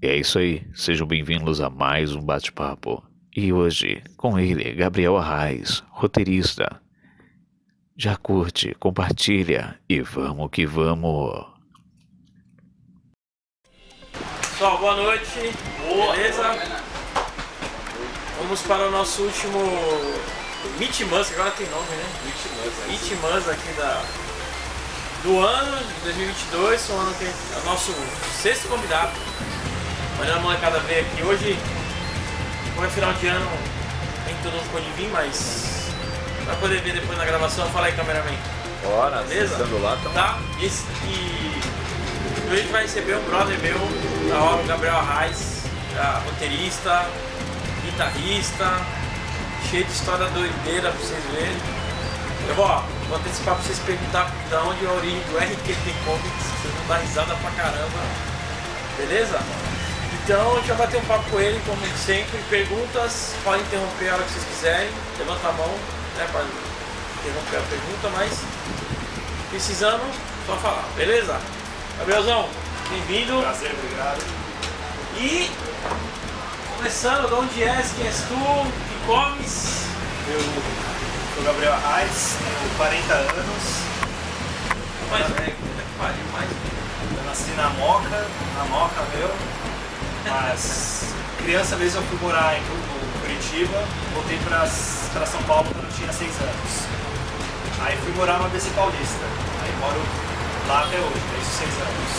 E é isso aí, sejam bem-vindos a mais um bate-papo. E hoje, com ele, Gabriel Arraes, roteirista. Já curte, compartilha e vamos que vamos! Pessoal, boa noite, beleza? Vamos para o nosso último Meet Mus, agora tem nome, né? Meet Mus aqui do ano de 2022, um ano que é o nosso sexto convidado. Amanhã a molecada veio aqui hoje, como é final de ano, nem todo mundo pode vir, mas vai poder ver depois na gravação. Fala aí, cameraman. Bora, beleza? Lá, tá? E hoje a gente vai receber um brother meu, da hora, o Gabriel Arraes, roteirista, guitarrista, cheio de história doideira pra vocês verem. Eu vou antecipar pra vocês perguntar de onde é a origem do RQT Comics, vocês vão dar risada pra caramba, beleza? Então a gente vai bater um papo com ele, como sempre. Perguntas, podem interromper a hora que vocês quiserem, levanta a mão, né, para interromper a pergunta, mas precisando, só falar, beleza? Gabrielzão, bem-vindo. Prazer, obrigado. E começando, de onde és, quem és tu, que comes? Eu sou Gabriel Arraes, tenho 40 anos. Mais velho, puta que pariu, mais. Eu nasci na Moca, meu. Mas criança mesmo eu fui morar em Curitiba, voltei pra São Paulo quando eu tinha 6 anos. Aí fui morar no ABC Paulista. Aí moro lá até hoje, desde os 6 anos.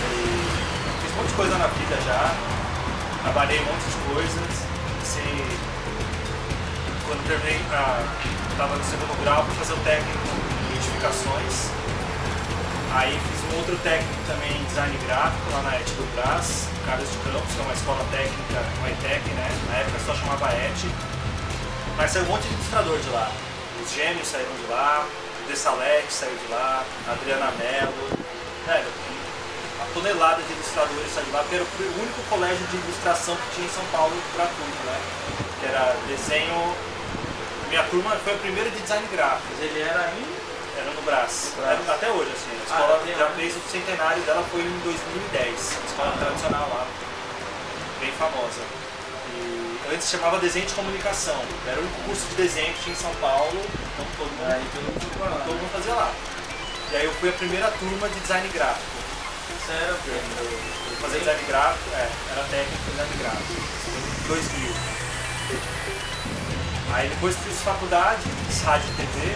E fiz um monte de coisa na vida já. Trabalhei um monte de coisas. Quando terminei, estava no segundo grau, fui fazer o técnico em edificações. Aí fiz um outro técnico também em design gráfico lá na ET do Brás, Carlos de Campos, que é uma escola técnica, uma ETEC, né? Na época só chamava ET. Mas saiu um monte de ilustrador de lá. Os Gêmeos saíram de lá, o De Salete saiu de lá, a Adriana Mello. A tonelada de ilustradores saiu de lá, porque era o único colégio de ilustração que tinha em São Paulo gratuito, né? Que era desenho. Minha turma foi a primeira de design gráfico. Mas ele era em... Era no Brás. Até hoje, assim. A escola já fez o centenário dela, foi em 2010. A escola tradicional lá, bem famosa. E antes chamava desenho de comunicação. Era o único curso de desenho que tinha em São Paulo, então todo mundo fazia lá. E aí eu fui a primeira turma de design gráfico. Sério? Eu fazia design gráfico, era técnico de design gráfico. Em 2000. Aí depois fiz faculdade, fiz rádio e TV.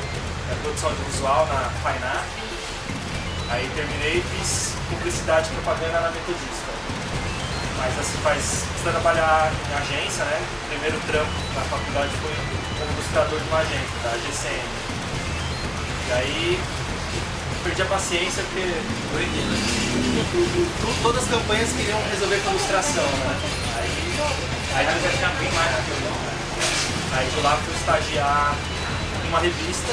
Produção audiovisual na FAINAC. Aí terminei e fiz publicidade e propaganda na Metodista. Mas assim, precisa trabalhar em agência, né? O primeiro trampo na faculdade foi como ilustrador de uma agência, da GCM. E aí perdi a paciência porque todas as campanhas queriam resolver com ilustração, né? Aí vai ficar bem mais na violão, né? Aí de lá fui estagiar uma revista,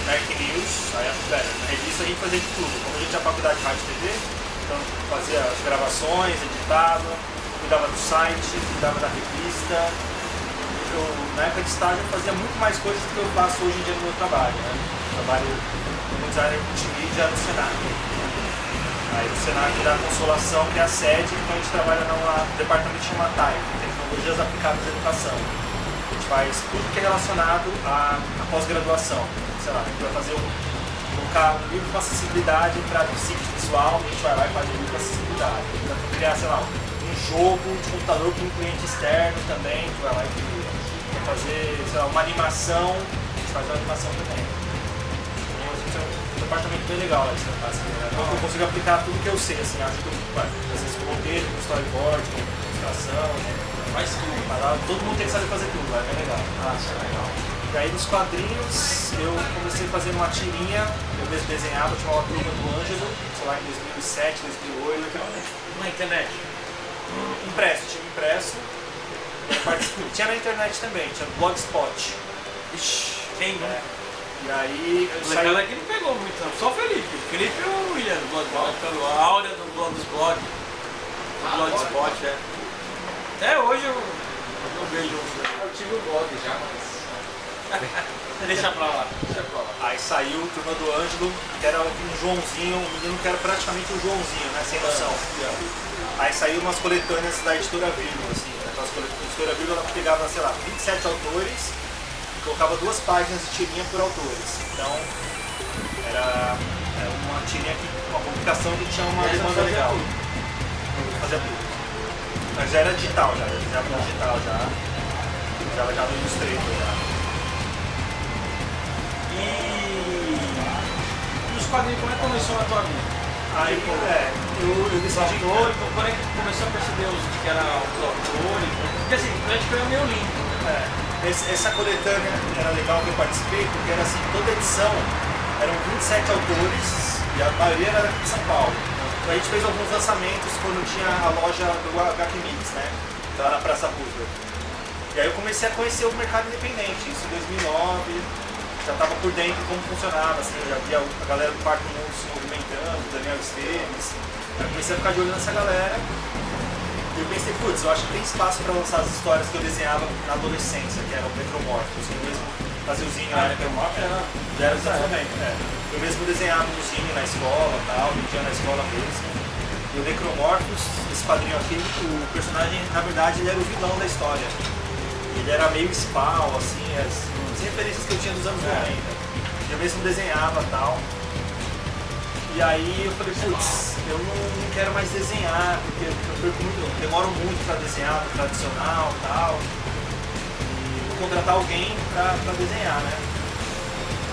Nerd News. Aí, na revista a gente fazia de tudo. Como a gente tinha faculdade de rádio e TV, então fazia as gravações, editava, cuidava do site, cuidava da revista. Na época de estágio eu fazia muito mais coisas do que eu faço hoje em dia no meu trabalho, né? Eu trabalho como designer multimídia no Senac. Aí o Senac da Consolação, que é a sede, então a gente trabalha no departamento que chama TAI, Tecnologias Aplicadas à Educação. A gente faz tudo que é relacionado à pós-graduação. Sei lá, a gente vai fazer um livro com acessibilidade para deficiente visual, a gente vai lá e faz um livro com acessibilidade. A gente vai criar, sei lá, um jogo de computador para um cliente externo também, a gente vai lá e cria. Vai fazer, sei lá, uma animação, a gente faz uma animação também. Então, é um departamento bem legal lá de então eu consigo aplicar tudo que eu sei, assim, ajudo às vezes com roteiro, com storyboard, com ilustração, faz tudo. Mas lá todo mundo tem que saber fazer tudo, é bem legal. Isso é legal. E aí nos quadrinhos eu comecei fazendo uma tirinha, eu mesmo desenhava, tinha uma turma do Ângelo, sei lá, em 2007, 2008. Na internet? Tinha impresso. Tinha na internet também, tinha no Blogspot. Ixi, quem não? E aí eu O saí... aqui não pegou muito, não. Só o Felipe. O Felipe e o William do Blogspot. A Áurea do Blogspot. Do Blogspot, Até hoje eu vejo. Eu tive o blog já, mas Deixa pra lá, deixa pra lá. Aí saiu Turma do Ângelo, que era um Joãozinho, um menino que era praticamente um Joãozinho, né? Sem noção. Aí saiu umas coletâneas da editora Vírgula, assim, né? Aquelas editora Vírgula, ela pegava, sei lá, 27 autores e colocava 2 páginas de tirinha por autores. Então, era uma tirinha, uma publicação que tinha uma demanda legal. Fazia tudo. Mas já era digital, já no digital, já no Illustrator, já. E os quadrinhos, como é que começou na tua vida? Aí, eu decidi... Autor, então, quando é que começou a perceber que era os autores? Porque assim, a gente foi o meu link. Essa coletânea era legal que eu participei, porque era assim, toda edição eram 27 autores e a maioria era daqui de São Paulo. Então a gente fez alguns lançamentos quando tinha a loja do HQ Mix, né? Lá na Praça Roosevelt. E aí eu comecei a conhecer o mercado independente, isso em 2009, já estava por dentro como funcionava, assim, já via a galera do Parque Mundo se movimentando, o Daniel Esteves. Aí eu comecei a ficar de olho nessa galera. E eu pensei, putz, eu acho que tem espaço para lançar as histórias que eu desenhava na adolescência, que eram Necromorphos. Eu mesmo fazia o zinho, né? Era exatamente, Eu mesmo desenhava um zinho na escola e tal, vendia na escola mesmo. E o Necromorphos, esse quadrinho aqui, o personagem, na verdade, ele era o vilão da história. Ele era meio Spawn, assim, as referências que eu tinha dos anos 90. Eu mesmo desenhava e tal. E aí eu falei, putz, eu não quero mais desenhar, porque eu demoro muito para desenhar do tradicional e tal. E vou contratar alguém para desenhar, né?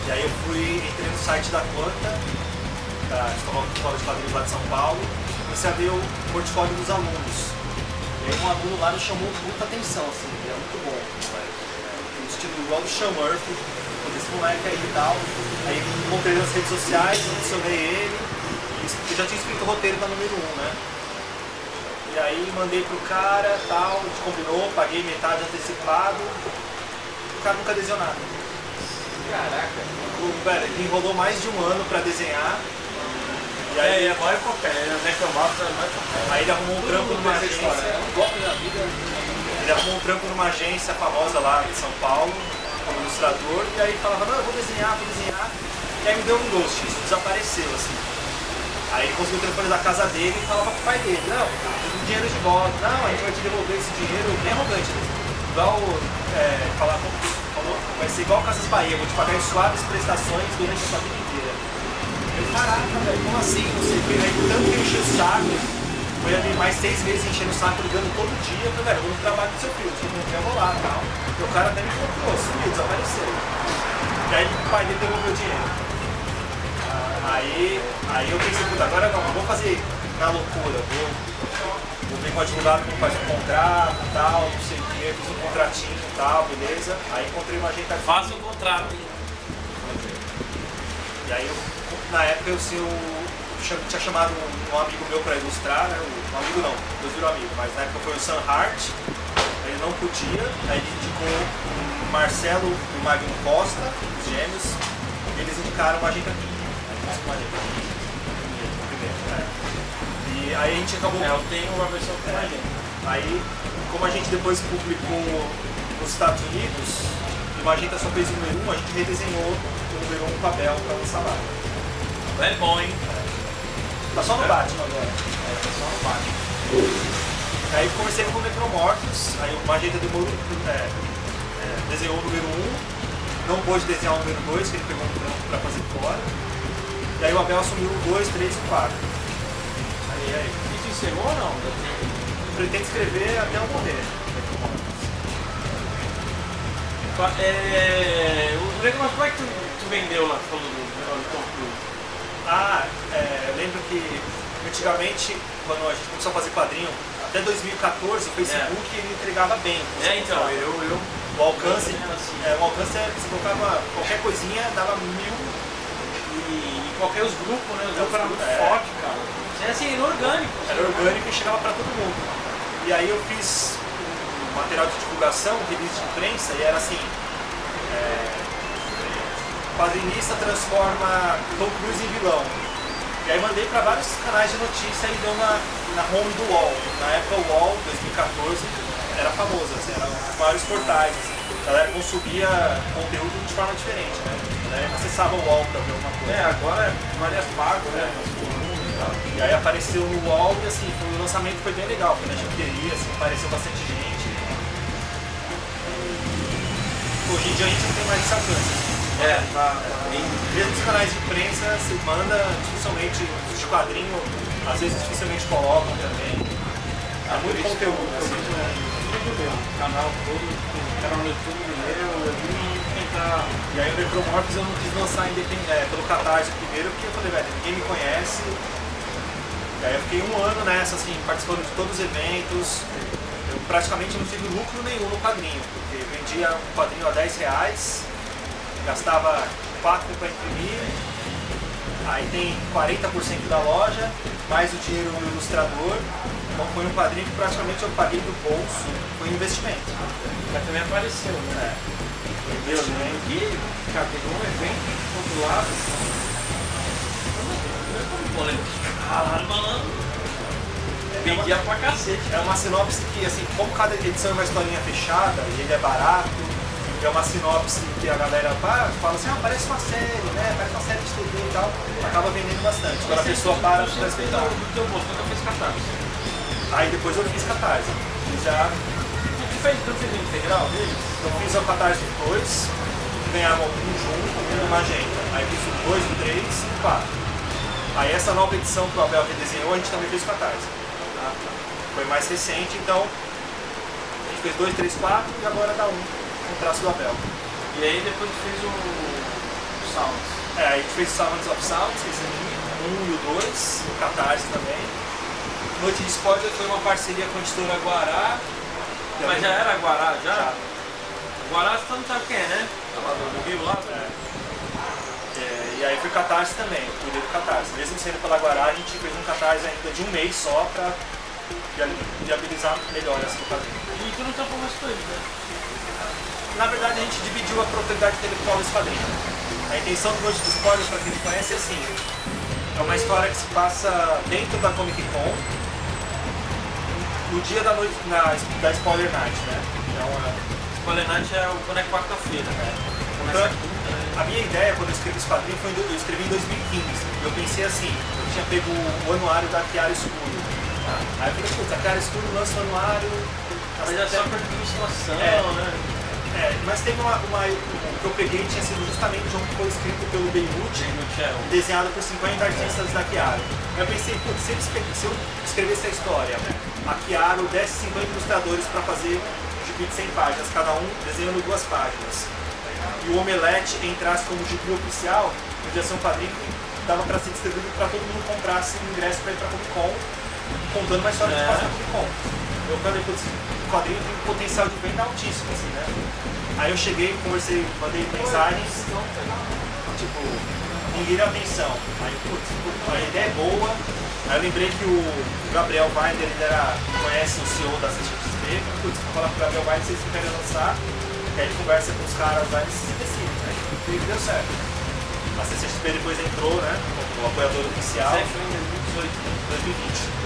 E aí eu entrei no site da Quanta, da Escola de Quadrinhos lá de São Paulo, e comecei a ver o portfólio dos alunos. E aí um aluno lá me chamou muita atenção, assim, ele é muito bom. O estilo igual do Sean Murphy, esse moleque aí e tal. Aí encontrei nas redes sociais, adicionei ele, eu já tinha escrito o roteiro da número 1, né? E aí mandei pro cara e tal, a gente combinou, paguei metade antecipado, o cara nunca desenhou nada. Caraca. Ele enrolou mais de um ano pra desenhar. E aí é maior papel, né? Aí ele arrumou um trampo numa agência. Ele arrumou um trampo numa agência famosa lá de São Paulo, como ilustrador, e aí falava, não, eu vou desenhar. E aí me deu um ghost, isso desapareceu, assim. Aí ele conseguiu o telefone da casa dele e falava pro pai dele, não, eu tenho dinheiro de volta, não, a gente vai te devolver esse dinheiro, bem arrogante mesmo. Igual, falar como que falou, vai ser igual Casas Bahia, vou te pagar em suaves prestações durante a sua vida inteira. Eu, caraca, velho, como assim? Não sei o que, aí tanto que eu enchi o saco, foi ali mais 6 meses enchendo o saco, ligando todo dia, eu falei, velho, eu vou no trabalho do seu filho, se eu não quer, eu vou lá e tal. E o cara até me comprou, sumiu, desapareceu. E aí o pai dele devolveu o dinheiro. Aí eu pensei, puta, agora não vou fazer na loucura, vou ver com o advogado que faz um contrato e tal, não sei o que, fiz um contratinho e tal, beleza. Aí encontrei uma agente aqui. Faça o contrato. E aí, na época, eu tinha chamado um amigo meu para ilustrar, né? Um amigo não, Deus virou amigo, mas na época foi o Sam Hart, ele não podia, aí ele indicou o Marcelo e o Magno Costa, os gêmeos, e eles indicaram uma agente aqui. E aí a gente acabou... eu tenho uma versão com a gente. Aí, como a gente depois publicou nos Estados Unidos, e o Magenta só fez o número 1, a gente redesenhou o número 1 papel para lançar lá. É bom, hein? Tá só no Batman agora. Tá só no Batman. Aí comecei com o Necromorphos, aí o Magenta desenhou o número 1, não pôde desenhar o número 2, que ele pegou um trampo para fazer fora. E aí o Abel assumiu o 2, 3 e 4. Aí. E tu encerrou ou não? Eu pretendo escrever até eu morrer. O Necromorphos, como é que tu vendeu lá, falou do Tom Cruise? Eu lembro que antigamente, quando a gente começou a fazer quadrinho, até 2014 o Facebook ele entregava bem. Então, o alcance, você colocava qualquer coisinha, dava 1000. E qualquer os grupos, né? Os grupos eram muito fortes, cara. Era assim, inorgânico. Era orgânico e chegava pra todo mundo. E aí eu fiz um material de divulgação, revista de imprensa, e era assim, quadrinista transforma Tom Cruise em vilão. E aí mandei pra vários canais de notícia e deu na home do UOL. Na época o UOL, 2014, era famoso, assim, era um dos maiores portais. Assim. a galera consumia conteúdo de forma diferente, né? A galera acessava o UOL pra ver alguma coisa. Agora vale as pago, né? E aí apareceu no UOL e assim, o lançamento foi bem legal, foi na bilheteria, assim, apareceu bastante gente. Hoje em dia a gente não tem mais esse alcance. Mesmo os canais de imprensa se manda dificilmente os de quadrinho, às vezes dificilmente colocam também. Há muito conteúdo. Canal todo, canal no YouTube meu, eu vim tentar. E aí o Necromorphs eu não quis lançar pelo Catarse primeiro, porque eu falei, velho, ninguém me conhece. E aí eu fiquei um ano nessa, assim, participando de todos os eventos. Eu praticamente não tive lucro nenhum no quadrinho, porque vendia um quadrinho a R$10, gastava 4 para imprimir, aí tem 40% da loja, mais o dinheiro do ilustrador. Então foi um quadrinho que praticamente eu paguei do bolso, foi um investimento. Mas também apareceu, né? Meu, né? E, cara, teve um evento do lado. Caralho, malandro. Vendia pra cacete. É uma sinopse que, assim, como cada edição é uma historinha fechada e ele é barato, é uma sinopse que a galera fala assim, parece uma série, né? Parece uma série de TV e tal, acaba vendendo bastante. Quando a pessoa para pra escutar. O teu moço nunca fez catarse. Aí depois eu fiz Catarse. Tu fez integral dele? Eu fiz o Catarse 2, ganhava um junto, um do Magenta. Aí fiz o 2, o 3 e o 4. Aí essa nova edição que o Abel redesenhou, a gente também fez o Catarse. Foi mais recente, então a gente fez 2, 3, 4 e agora dá um traço do Abel. E aí depois tu fez o Sounds. A gente fez Sounds of Sounds, esse aqui, o 1 e o 2, o Catarse também. Noite de Spoiler foi uma parceria com a editora Guará. Mas já era Guará, já? Já. Guará você não sabe quem é, né? Lá do Rio, lá? E aí foi Catarse também, eu cuidei do Catarse. Mesmo sendo pela Guará, a gente fez um Catarse ainda de um mês só pra viabilizar melhor essa quadrinho. E tu não tá com mais coisas, né? Na verdade, a gente dividiu a propriedade intelectual desse quadrinho. A intenção do Noite de Spoiler, pra quem não conhece, é assim: é uma história que se passa dentro da Comic Con, no dia da noite da Spoiler Night, né? Então, Spoiler Night quando é quarta-feira, né? Então, a minha ideia quando eu escrevi esse quadrinho foi eu escrevi em 2015. Eu pensei assim, eu tinha pego o anuário da Chiara Escuro. Aí eu falei, putz, a Chiara Escuro lança o anuário. Mas é só pra ilustração, né? Mas teve o que eu peguei tinha sido justamente um que foi escrito pelo Beirute, desenhado por 50 artistas da Chiara. Aí eu pensei, putz, se eu escrevesse a história, a Chiara desse 50 ilustradores para fazer um gibi de 100 páginas, cada um desenhando 2 páginas. E o Omelete entrasse como gibi oficial, podia ser um quadrinho que dava para ser distribuído para todo mundo comprasse um ingresso para ir para a Comic Con, contando uma história de passa Comic Con. Eu falei, putz, o quadrinho tem um potencial de venda altíssimo, assim, né? Aí eu cheguei, conversei, mandei mensagens, tipo, ninguém deu atenção. Aí, putz, a ideia é boa. Aí eu lembrei que o Gabriel Weiner, ele conhece o CEO da CXP, putz, vou falar pro Gabriel Weiner se vocês querem lançar. E aí ele conversa com os caras lá e se decide, né? E deu certo. A CCXP depois entrou, né? Como apoiador oficial. Isso foi em 2020.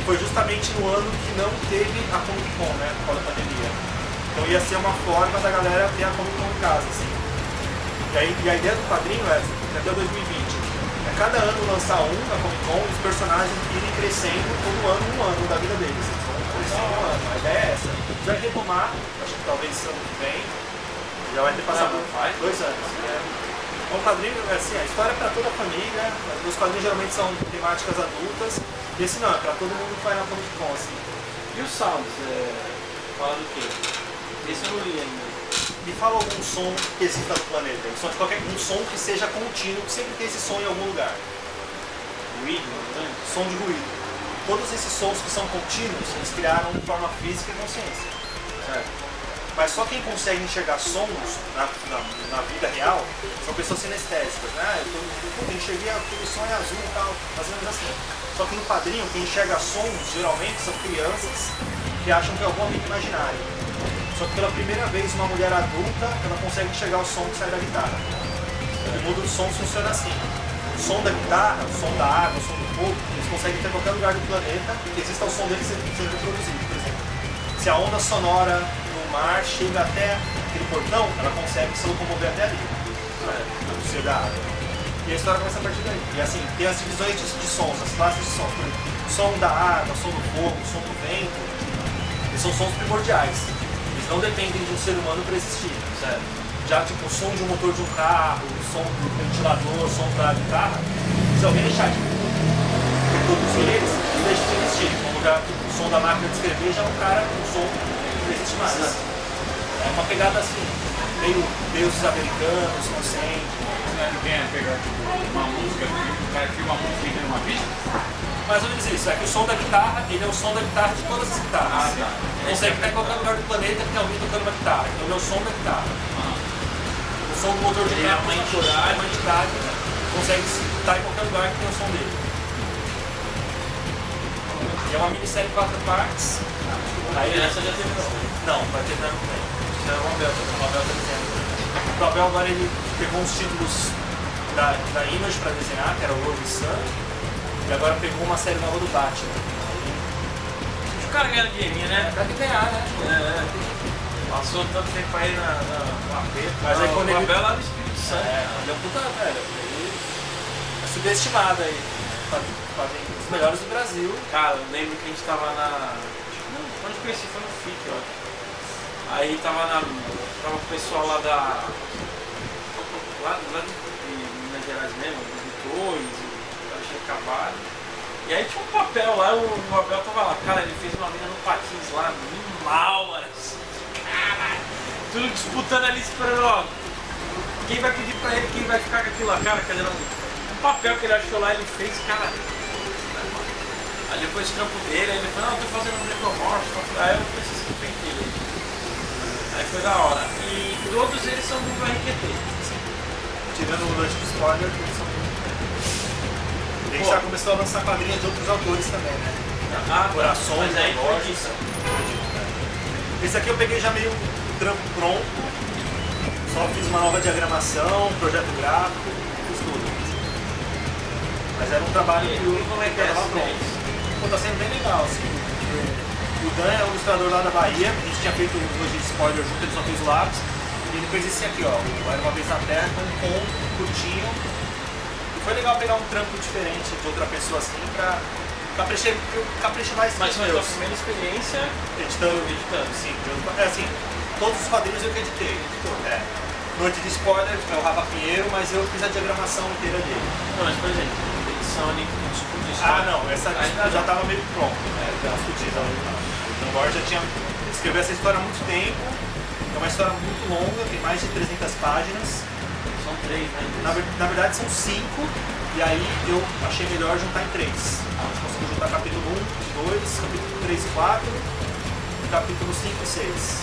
Foi justamente no ano que não teve a Comic Con, né? Por causa da pandemia. Então ia ser uma forma da galera ter a Comic Con em casa, assim. E a ideia do quadrinho é, até 2020, cada ano lançar um na Comic Con, os personagens irem crescendo todo ano, um ano da vida deles. Eles vão crescendo um ano. A ideia é essa. A gente vai retomar, acho que talvez ano que vem, já vai ter passado 2 anos. É um quadrinho, assim, a história é para toda a família, os quadrinhos geralmente são temáticas adultas, e esse não, é para todo mundo que vai na Comic Con, assim. E o Sounds, fala do quê? Esse eu não li ainda. Me fala algum som que exista no planeta, um som que seja contínuo, que sempre tem esse som em algum lugar. Ruído, né? Som de ruído. Todos esses sons que são contínuos, eles criaram de forma física e consciência. Certo? Mas só quem consegue enxergar sons na vida real são pessoas sinestésicas, né? Eu enxerguei aquele som é azul e tal, mais ou menos assim. Só que no quadrinho, quem enxerga sons, geralmente, são crianças que acham que é algum amigo imaginário. Só que pela primeira vez, uma mulher adulta, ela consegue enxergar o som que sai da guitarra. O mundo dos sons funciona assim. O som da guitarra, o som da água, o som do fogo, eles conseguem ter em qualquer lugar do planeta que exista o som deles sendo reproduzido, por exemplo. Se a onda sonora no mar, chega até aquele portão, ela consegue se locomover até ali, na velocidade da água. E a história começa a partir daí. E assim, tem as divisões de sons, as classes de sons. Por exemplo, som da água, som do fogo, som do vento. Eles são sons primordiais. Eles não dependem de um ser humano para existir, certo? Já tipo o som de um motor de um carro, o som do ventilador, o som da guitarra, se alguém deixar de reproduzir eles deixa de existir. Como já o som da máquina de escrever já é um cara, um som que não existe mais. É uma pegada assim, meio deuses americanos, consciente. Quem é pegar tipo, uma música, o cara cria uma música e uma pista? Mais ou menos isso, é que o som da guitarra, ele é o som da guitarra de todas as guitarras. tá. Consegue estar em qualquer lugar do planeta que tem alguém tocando uma guitarra. Então ele é o som da guitarra. O som do motor de Ele é carro uma é uma entidade, consegue estar em qualquer lugar que tem o som dele. E é uma minissérie de 4 partes. Aí Essa já terminou. Não, vai terminar no tempo. Isso é o Abel tá dizendo. O Abel agora ele pegou uns títulos da Image para desenhar, que era o World Sun, e agora pegou uma série nova do Batman. O cara ganha dinheirinho, né? Deve ganhar, né? Passou tanto tempo aí no aperto. Mas aí quando o ele- Abel lá do Espírito Santo. Ele é um puta, velho. Ele é subestimado aí. Fazem os melhores do Brasil. Cara, eu lembro que a gente tava na. Onde eu conheci foi no FIC, ó. Aí tava o pessoal lá da. Lá de Minas Gerais mesmo, dos editores, o Alexandre Carvalho. E aí tinha um papel lá, o Abel tava lá. Cara, ele fez uma mina no patins lá, animal, mano. Caralho. Tudo disputando ali, esperando, ó. Quem vai pedir pra ele, quem vai ficar com aquilo lá, cara, cadê um papel que ele achou lá, ele fez, cara. Aí depois o trampo dele, aí ele falou, não, eu tô fazendo um necromorfo, aí eu preciso do pentelho. Aí foi da hora. E todos eles são do RQT. Tirando o lance de spoiler, eles são muito bons. E a gente já começou a lançar quadrinhos de outros autores também, né? Ah, Corações, mas aí foi Mortes. disso. Esse aqui eu peguei já meio trampo pronto. Só fiz uma nova diagramação, projeto gráfico, fiz tudo. Mas era um trabalho que eu como é que é tava essa pronto. Pô, tá sendo bem legal, assim. O Dan é um ilustrador lá da Bahia, a gente tinha feito hoje de spoiler junto, ele só fez o lápis. E ele fez esse aqui, ó, o Era Uma Vez na Terra, com um conto curtinho. E foi legal pegar um trampo diferente de outra pessoa assim pra caprichar esse Mas foi a tua Deus. primeira experiência Editando, sim. É assim, todos os quadrinhos eu que editei. É. Noite de spoiler é o Rafa Pinheiro, mas eu fiz a diagramação inteira dele. Não, mas por exemplo, edição ali que disputa isso. Ah, não, essa Ainda já não. estava meio pronto, né? Já fodida. Então o Borges já tinha escreveu essa história há muito tempo. É uma história muito longa, tem mais de 300 páginas. São 3, né? Na verdade são 5, e aí eu achei melhor juntar em 3. A gente conseguiu juntar capítulo 1, 2, capítulo 3 e 4, e capítulo 5 e 6.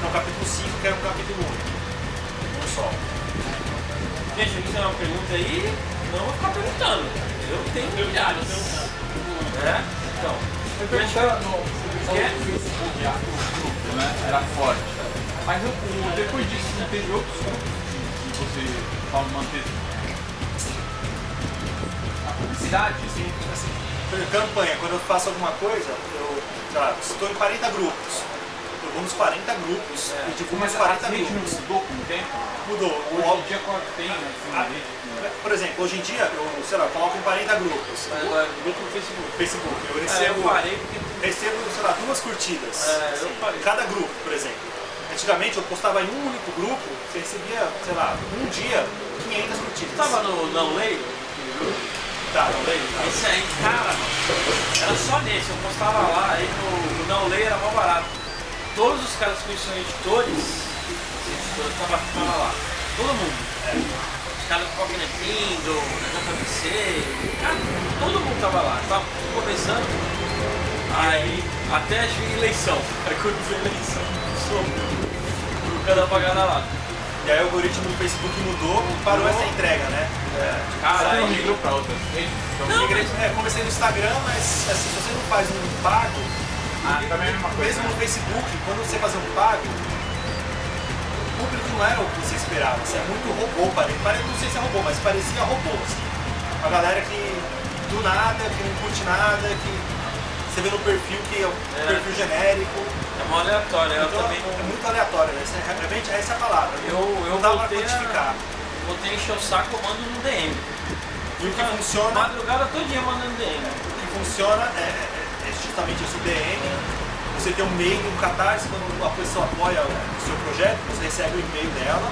Não, capítulo 5 que é o capítulo 1. Um só. Gente, se tem uma pergunta aí, não vou ficar perguntando. Eu tenho milhares. É? Então. Eu perguntava no Facebook, o grupo, né? Era forte. Mas depois disso, não teve outros grupos que você fala manter a publicidade, assim? Por exemplo, campanha, quando eu faço alguma coisa, eu, sei lá, estou em 40 grupos. Eu vou nos 40 grupos e divulgo os Mas 40 a rede não grupos. mudou com o tempo? Mudou. Hoje em dia qual tem, né? Ah, Assim, rede, por exemplo, hoje em dia, eu, sei lá, coloco em 40 grupos. Mas agora, grupo no Facebook. Facebook, eu Eu recebo, parei porque. recebo, sei lá, 2 curtidas. Eu parei. Cada grupo, por exemplo. Antigamente eu postava em um único grupo, você recebia, sei lá, um dia, 500 curtidas. Tava no Não Leio? Tá, não leio. Tá. Esse aí, cara, mano, era só nesse, eu postava lá, aí no Não Leio era mó barato. Todos os caras que são editores, tava lá. Todo mundo. Os caras do Cogna Kindle, da JVC, cara, todo mundo tava lá. Tava começando, aí até a eleição. Aí quando veio a eleição, sumiu. O cara apagada lá. E aí o algoritmo do Facebook mudou e parou essa entrega, né? Cara, Você não aí, migrou pra outras redes? Comecei no Instagram, mas assim, se você não faz um pago, Também é a mesma coisa. mesmo no Facebook, quando você fazer um pago, o público não era o que você esperava. Você é muito robô, não sei se é robô, mas parecia robô. Assim. Uma galera que do nada, que não curte nada, que você vê no perfil que é um perfil genérico. É uma aleatória, eu Então, também é muito aleatório, realmente essa é a palavra. eu não dá pra voltei quantificar. Vou encher o saco, eu mando no DM. E o que funciona, Madrugada todinha mandando DM. o que funciona é justamente esse DM. Você tem um e-mail, um catarse, quando a pessoa apoia o seu projeto, você recebe o e-mail dela.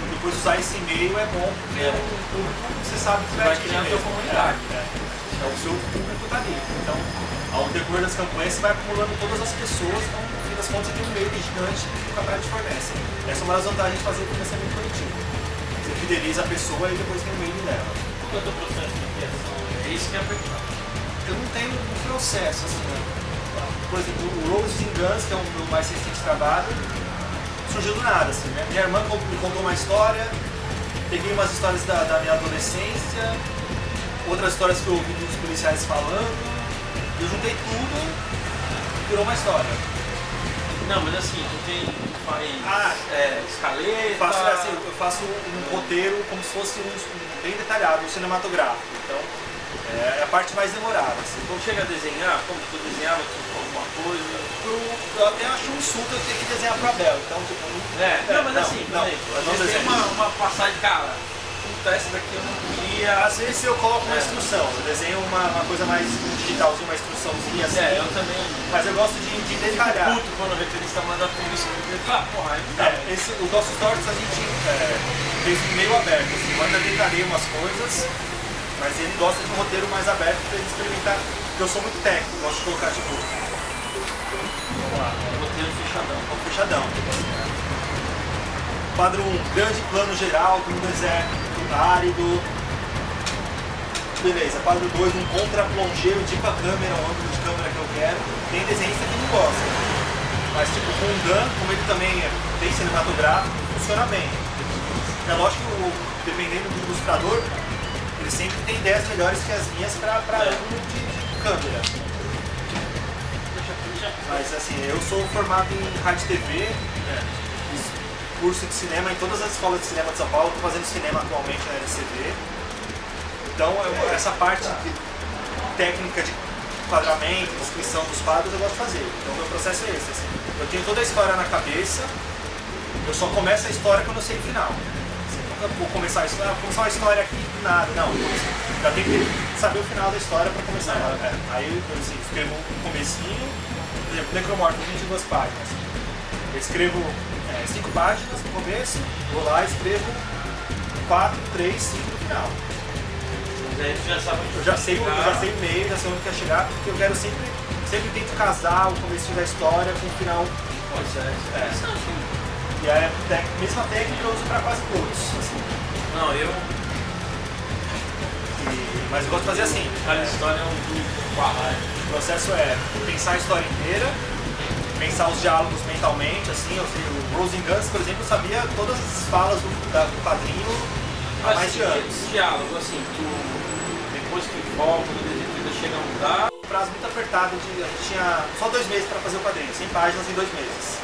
E depois usar esse e-mail é bom, porque é um público que você sabe que Vai atingir criar a tua mesmo. comunidade. Então o seu público está ali. Então, ao decorrer das campanhas, você vai acumulando todas as pessoas, então, no fim das contas, você tem um e-mail gigante que o Catarse te fornece. Essa é uma das vantagens de fazer o financiamento coletivo. Você fideliza a pessoa e depois tem o e-mail dela. Qual é o teu processo de criação? É isso que é a pergunta. Eu não tenho um processo, assim, né? Por exemplo, o Roses and Guns, que é o meu mais recente trabalho, surgiu do nada, assim, né? Minha irmã me contou uma história, peguei umas histórias da minha adolescência, outras histórias que eu ouvi dos policiais falando, eu juntei tudo e virou uma história. Não, mas assim, tu faz escaleta. Eu faço um roteiro como se fosse bem detalhado, um cinematográfico. Então, é a parte mais demorada. Assim. Quando chega a desenhar, como tu desenhava alguma coisa? Eu até acho um insulto eu ter que desenhar pro Abel. Então, tipo, Não, mas assim, por exemplo, às vezes tem uma passagem, cara, puta, essa daqui eu não queria. Às vezes eu coloco uma instrução, eu desenho uma coisa mais digitalzinha, uma instruçãozinha assim. Eu também. Mas eu gosto de detalhar. Puto quando o referista manda tudo isso, porra, aí tá. O nosso Stories a gente fez meio aberto, assim, eu ainda detalhei umas coisas, mas ele gosta de um roteiro mais aberto para ele experimentar, porque eu sou muito técnico, gosto de colocar tipo. Vamos lá, Roteiro fechadão. fechadão. Quadro 1, grande plano geral do deserto, árido. Beleza, quadro 2, um contra-plongé, eu indico a câmera, o ângulo de câmera que eu quero. Tem desenhista que não gosta. Mas tipo, com o Dan, como ele também é bem cinematográfico, funciona bem. É lógico que dependendo do ilustrador, ele sempre tem ideias melhores que as minhas para ângulo de câmera. Mas assim, eu sou formado em rádio e TV, fiz curso de cinema em todas as escolas de cinema de São Paulo, estou fazendo cinema atualmente na LCD. Então essa parte técnica de enquadramento, descrição dos quadros eu gosto de fazer. Então o meu processo é esse. Assim. Eu tenho toda a história na cabeça, eu só começo a história quando eu sei o final. Assim, eu nunca vou começar uma história aqui do nada, não. Já tenho que saber o final da história para começar. Aí eu assim, escrevo um comecinho, por exemplo, Necromorph, 22 páginas. Eu escrevo 5 páginas no começo, vou lá e escrevo 4, 3, 5 no final. Eu já sei o meio, já sei onde quer chegar, porque eu quero sempre tento casar o começo da história com o final. E a mesma técnica eu uso para quase todos. Assim. Não, Mas eu gosto de fazer assim. Cada história é um quadrado. O processo é pensar a história inteira, pensar os diálogos mentalmente, assim. O Roses and Guns, por exemplo, eu sabia todas as falas do quadrinho há mais de anos. Esse diálogo, assim, depois que volta, no desenho chega a mudar. Um prazo muito apertado, a gente tinha só 2 meses para fazer o quadrinho, 100 páginas em 2 meses.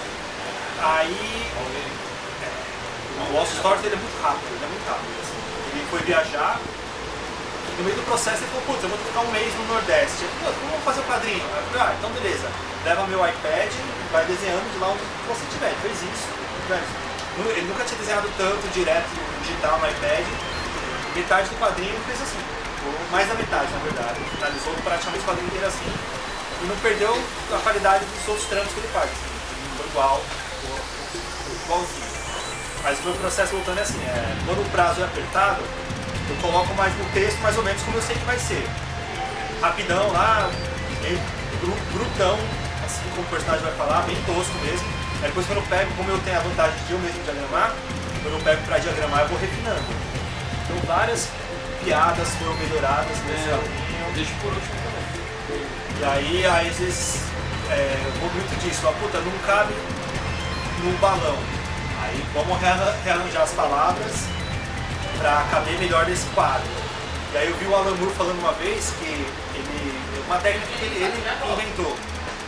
Aí, o Lost Stories ele é muito rápido, assim. Ele foi viajar, no meio do processo ele falou, putz, eu vou ficar um mês no Nordeste. Eu falei, vamos fazer o quadrinho. Aí eu falei, então beleza, leva meu iPad, vai desenhando de lá onde você estiver. Ele fez isso. Ele nunca tinha desenhado tanto direto digital no iPad. Metade do quadrinho ele fez assim, ou mais da metade na verdade. Ele finalizou praticamente o quadrinho inteiro assim e não perdeu a qualidade dos outros trampos que ele faz. Igualzinho. Mas o meu processo voltando é assim, quando o prazo é apertado, eu coloco mais no texto, mais ou menos como eu sei que vai ser. Rapidão lá, meio brutão, assim como o personagem vai falar, bem tosco mesmo. Aí depois quando eu pego, como eu tenho a vantagem de eu mesmo diagramar, quando eu pego pra diagramar eu vou refinando. Então várias piadas foram melhoradas nesse quadrinho. Deixa por último também. E aí às vezes eu vou muito disso, puta, não cabe no balão. Aí vamos rearranjar as palavras para caber melhor nesse quadro. E aí eu vi o Alan Moore falando uma vez que uma técnica que ele inventou.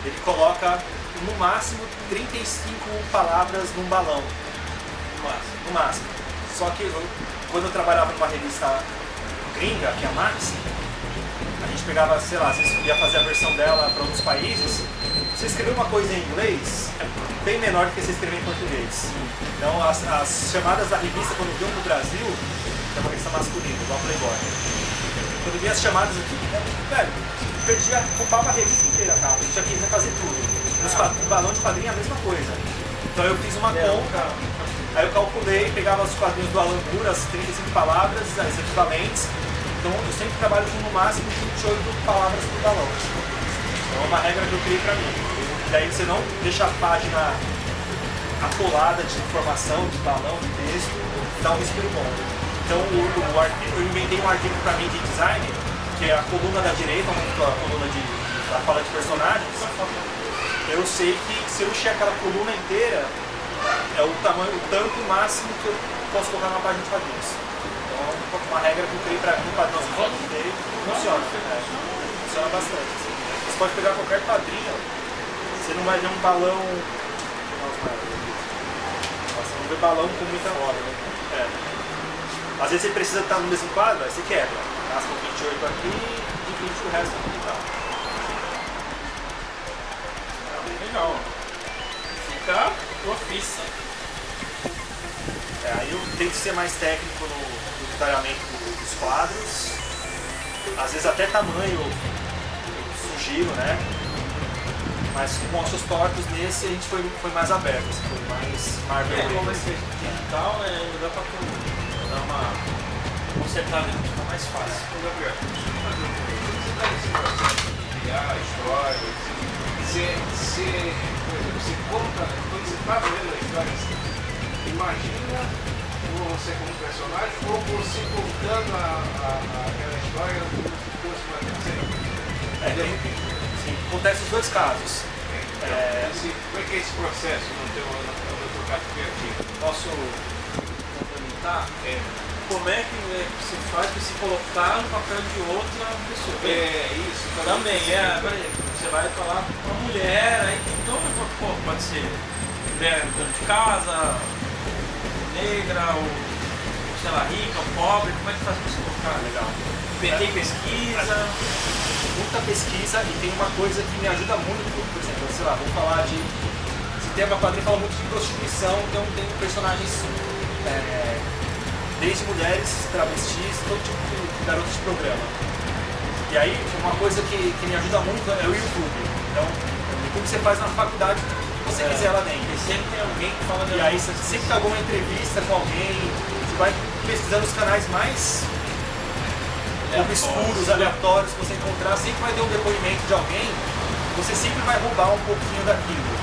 Ele coloca no máximo 35 palavras num balão. No máximo. Só que quando eu trabalhava numa revista gringa, que é a Maxim, a gente pegava, sei lá, às vezes ia fazer a versão dela para outros países, você escrever uma coisa em inglês é bem menor do que você escrever em português. Então as chamadas da revista, quando vinham no Brasil, é uma revista masculina, igual a Playboy. Quando vinha as chamadas aqui, velho, perdia, roubava a revista inteira, tá? A gente já queria fazer tudo. O balão de quadrinho é a mesma coisa. Então eu fiz uma conta, aí eu calculei, pegava os quadrinhos do Alan Moore, as 35 palavras, as equivalentes. Então eu sempre trabalho com no máximo 28 palavras por balão. Então é uma regra que eu criei pra mim. Daí você não deixa a página atolada de informação, de balão, de texto, dá um respiro bom. Então eu inventei um arquivo pra mim de design, que é a coluna da direita, a coluna da fala de personagens. Eu sei que se eu encher aquela coluna inteira, é o tamanho, o tanto máximo que eu posso colocar numa página de quadrinhos. Então uma regra que eu criei para um padrão inteiro, funciona. Funciona bastante. Assim. Você pode pegar qualquer quadrinho, você não vai ver um balão. Você não vê balão com muita roda, né? Às vezes você precisa estar no mesmo quadro, aí você quebra. Raspa 28 aqui e divide o resto aqui e tal. Legal. Fica profissa. Aí eu tento ser mais técnico no detalhamento dos quadros. Às vezes até tamanho eu sugiro, né? Mas com ossos tortos nesse a gente foi mais aberto, assim, foi mais Marvel. Como vai ser digital, dá pra dar uma consertada, fica mais fácil. Ô, Gabriel, deixa eu fazer uma pergunta. Você está nesse processo de criar a história, por exemplo, você conta, quando você está vendo a história, você imagina você como personagem ou você contando aquela história como se fosse Sim, acontece os dois casos. como é que é esse processo no teu caso criativo? Posso complementar? Como é que você faz para se colocar no papel de outra pessoa? Isso. Também, por exemplo, você vai falar com uma mulher, aí então pode ser mulher dona de casa, negra, ou sei lá, rica, ou pobre, como é que faz para se colocar? Legal. Tem pesquisa. Muita pesquisa e tem uma coisa que me ajuda muito, por exemplo, sei lá, vamos falar de. Se tem uma quadrinha fala muito de prostituição, então tem personagens desde mulheres, travestis, todo tipo de garotos de programa. E aí, uma coisa que me ajuda muito é o YouTube. Então, o YouTube você faz na faculdade o que você quiser lá dentro. E sempre tem alguém que fala E aí, sempre que alguma entrevista com alguém, você vai pesquisando os canais mais obscuros, aleatórios que você encontrar, sempre vai ter um depoimento de alguém, você sempre vai roubar um pouquinho daquilo.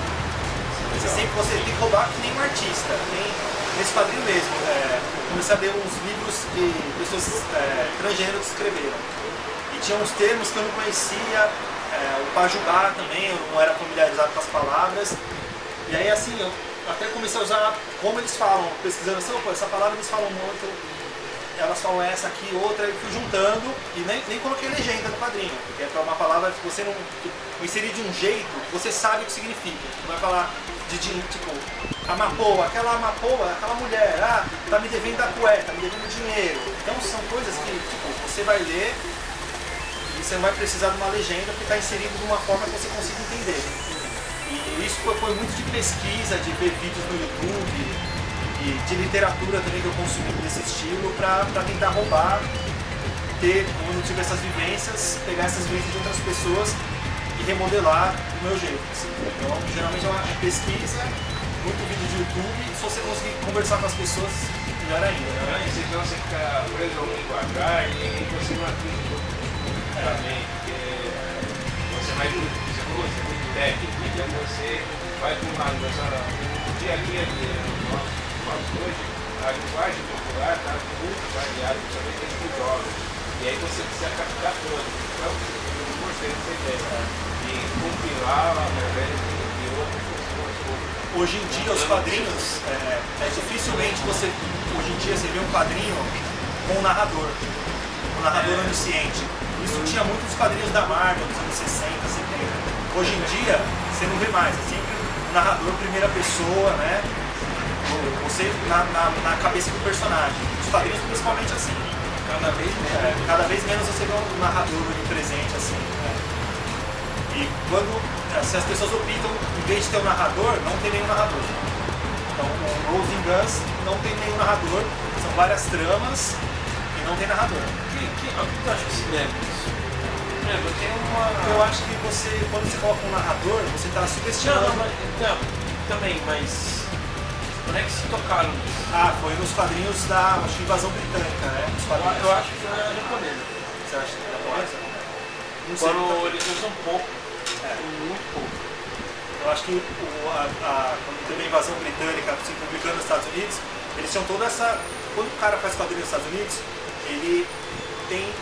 Você tem que roubar que nem um artista. Nesse quadrinho mesmo, comecei a ler uns livros de pessoas transgêneros que escreveram. E tinha uns termos que eu não conhecia, o Pajubá também, eu não era familiarizado com as palavras. E aí assim, eu até comecei a usar como eles falam, pesquisando assim, essa palavra eles falam muito, elas falam essa aqui, outra, e fui juntando e nem coloquei legenda no quadrinho, porque é uma palavra que você não inserir de um jeito que você sabe o que significa. Você vai falar tipo, amapoa, aquela mulher, tá me devendo a cueca, tá me devendo dinheiro. Então são coisas que tipo, você vai ler e você não vai precisar de uma legenda porque está inserido de uma forma que você consiga entender. E isso foi muito de pesquisa, de ver vídeos no YouTube e de literatura também que eu consumi desse estilo para tentar roubar, como eu tive essas vivências, pegar essas vivências de outras pessoas e remodelar do meu jeito. Assim. Então, geralmente é uma pesquisa, muito vídeo de YouTube, e se você conseguir conversar com as pessoas, melhor ainda. Senão você fica preso ao linguajar e você não atinge também, porque você vai você é muito técnico, então você vai com uma no dia a dia nós hoje, a linguagem popular está muito variada, principalmente entre os jovens. E aí você precisa captar todo. Então, eu gostei dessa ideia de compilar através de outras pessoas. Hoje em dia, os quadrinhos, dificilmente hoje em dia você vê um quadrinho com um narrador onisciente. Isso tinha muitos quadrinhos da Marvel dos anos 60, 70. Hoje em dia, você não vê mais, é sempre um narrador primeira pessoa, né? Você na cabeça do personagem. Os quadrinhos principalmente assim. Cada vez menos. Cada vez menos você vê um narrador presente assim. Né? E quando se as pessoas optam, em vez de ter um narrador, não tem nenhum narrador. Então, o Rose in Guns não tem nenhum narrador, são várias tramas e não tem narrador. O que tu acha que se deve isso? Por exemplo, tem uma. Eu acho que quando você coloca um narrador, você está subestimando. Não, também, mas. Quando é que se tocaram nisso? Foi nos quadrinhos da Invasão Britânica, né? Eu acho que foi a japonesa. Você acha que é japonesa? Não sei. Quando eles usam pouco. Muito pouco. Eu acho que quando teve a invasão britânica se publicando nos Estados Unidos, eles tinham toda essa. Quando o cara faz quadrinhos nos Estados Unidos, ele tem.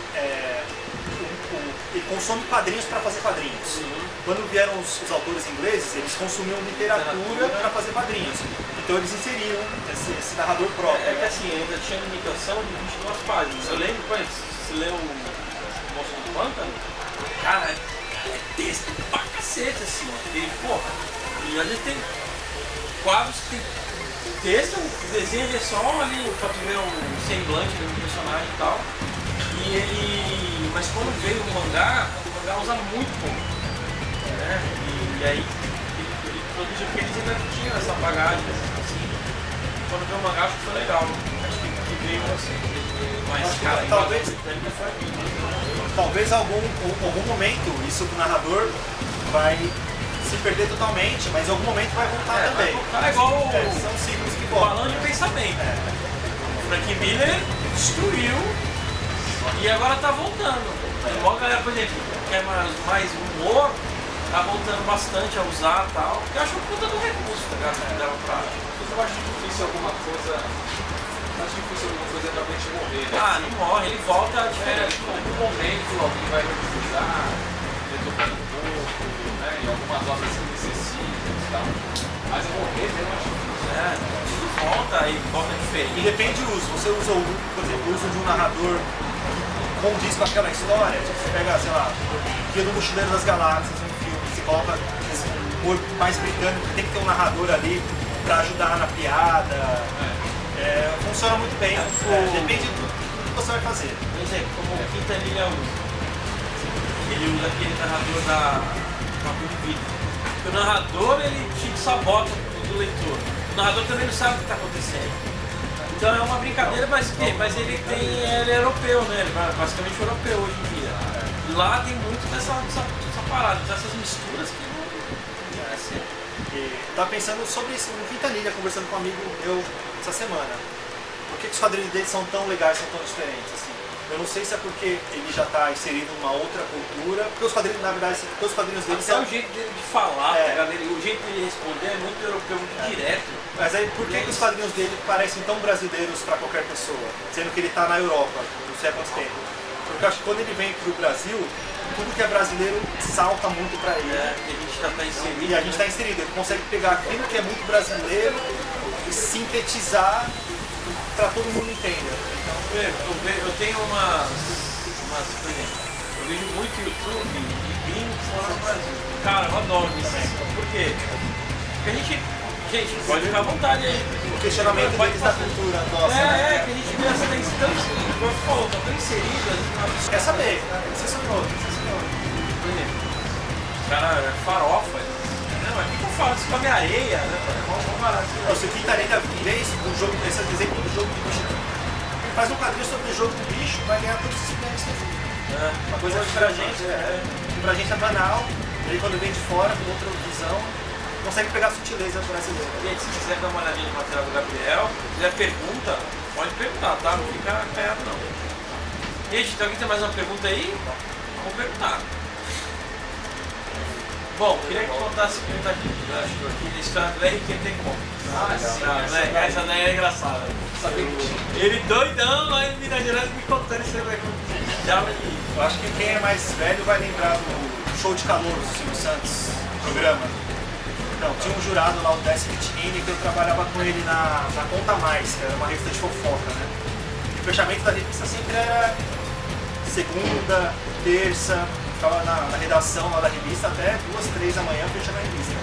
Ele consome quadrinhos para fazer quadrinhos. Quando vieram os autores ingleses, eles consumiam literatura para fazer quadrinhos. Então eles inseriram esse narrador próprio. É que assim, ainda tinha limitação de 22 páginas. Eu lembro, por exemplo, se leu o Monstro do Pântano, cara, é texto pra cacete, assim. Ele, porra, e às vezes tem quadros que tem texto, o desenho é só ali pra tu ver um semblante do personagem e tal. Mas quando veio o mangá usa muito pouco. Né? E aí ele produziu, porque eles ainda tinham essa bagagem, assim. Quando veio o mangá, acho que foi legal. Acho que veio assim. Mas, cara, talvez algum momento isso do narrador vai se perder totalmente, mas em algum momento vai voltar também. Vai voltar igual são ciclos que o voltam. balão de pensamento. O Frank Miller destruiu e agora tá voltando. Igual a galera, por exemplo, quer mais humor, tá voltando bastante a usar e tal. Porque eu acho um puta do recurso, tá ligado? Que dava pra. Eu acho difícil alguma coisa. Acho difícil alguma coisa realmente morrer, né? Não morre, ele volta diferente. Em algum momento alguém vai precisar retocar um pouco, né? Em algumas obras que necessitam e tal. Mas morrer mesmo acho difícil. Ele volta e volta E diferente. depende do uso. Você usa, por exemplo, o uso de um narrador que condiz com aquela história. Tipo, você pega, sei lá, Guia do Mochileiro das Galáxias, um filme, você coloca esse humor mais britânico, tem que ter um narrador ali pra ajudar na piada. Funciona muito bem. Depende do que você vai fazer. Por exemplo, como o Quintanilha usa. Ele usa aquele narrador da Papo de Vida. Porque o narrador, ele te sabota do leitor. O narrador também não sabe o que está acontecendo. Então é uma brincadeira, mas ele é europeu, né? Ele é basicamente europeu hoje em dia. E lá tem muito dessa parada, dessas misturas que não é assim. Eu tava pensando sobre isso no Quintanilha, conversando com um amigo meu essa semana. Por que os quadrinhos dele são tão legais, são tão diferentes? Assim? Eu não sei se é porque ele já está inserido numa outra cultura, porque os quadrinhos, na verdade, todos os quadrinhos dele Até são... o jeito dele de falar, tá ligado? O jeito dele responder é muito europeu, muito direto. Mas aí, por que os quadrinhos dele parecem tão brasileiros para qualquer pessoa? Sendo que ele está na Europa, não sei há quanto tempo. Porque eu acho que quando ele vem pro Brasil, tudo que é brasileiro salta muito para ele. E a gente já está inserido. E a gente está inserido, ele consegue pegar aquilo que é muito brasileiro e sintetizar para todo mundo entender. Eu tenho umas, por exemplo, eu vejo muito YouTube de gringos fora do Brasil. Cara, eu adoro isso. Por quê? Porque a gente pode ficar à vontade aí. O questionamento deles da cultura nossa, né? Que a gente vê essa tão, igual você falou, tá tão inserido. Quer saber? Você sonhou. Por exemplo, o cara é farofa. Não, mas o que eu faço? Você come areia, né? Vamos parar assim. Se o Quintanilha vez do jogo, esse exemplo do jogo do bicho, ele faz um quadrinho sobre o jogo do bicho, vai ganhar todos esses prêmios que existe. Uma coisa que pra gente, que pra gente é banal, e aí quando vem de fora, com outra visão, consegue pegar a sutileza brasileira. Gente, se quiser dar uma olhadinha no material do Gabriel, se quiser pergunta, pode perguntar, tá? Não fica caiado não. Gente, então alguém tem mais uma pergunta aí? Vamos perguntar. Bom, queria que contasse a pergunta aqui, da história do RQT.com. Sim, essa daí é engraçada. Ele doidão lá em Minas Gerais me contando isso aí. Eu acho que quem é mais velho vai lembrar do Show de Calor do Silvio Santos, programa. Não, tinha um jurado lá, o Décio Pittini, que eu trabalhava com ele na Conta Mais, que era uma revista de fofoca, né? E o fechamento da revista sempre era segunda, terça, ficava na redação lá da revista até 2, 3 da manhã fechando a revista.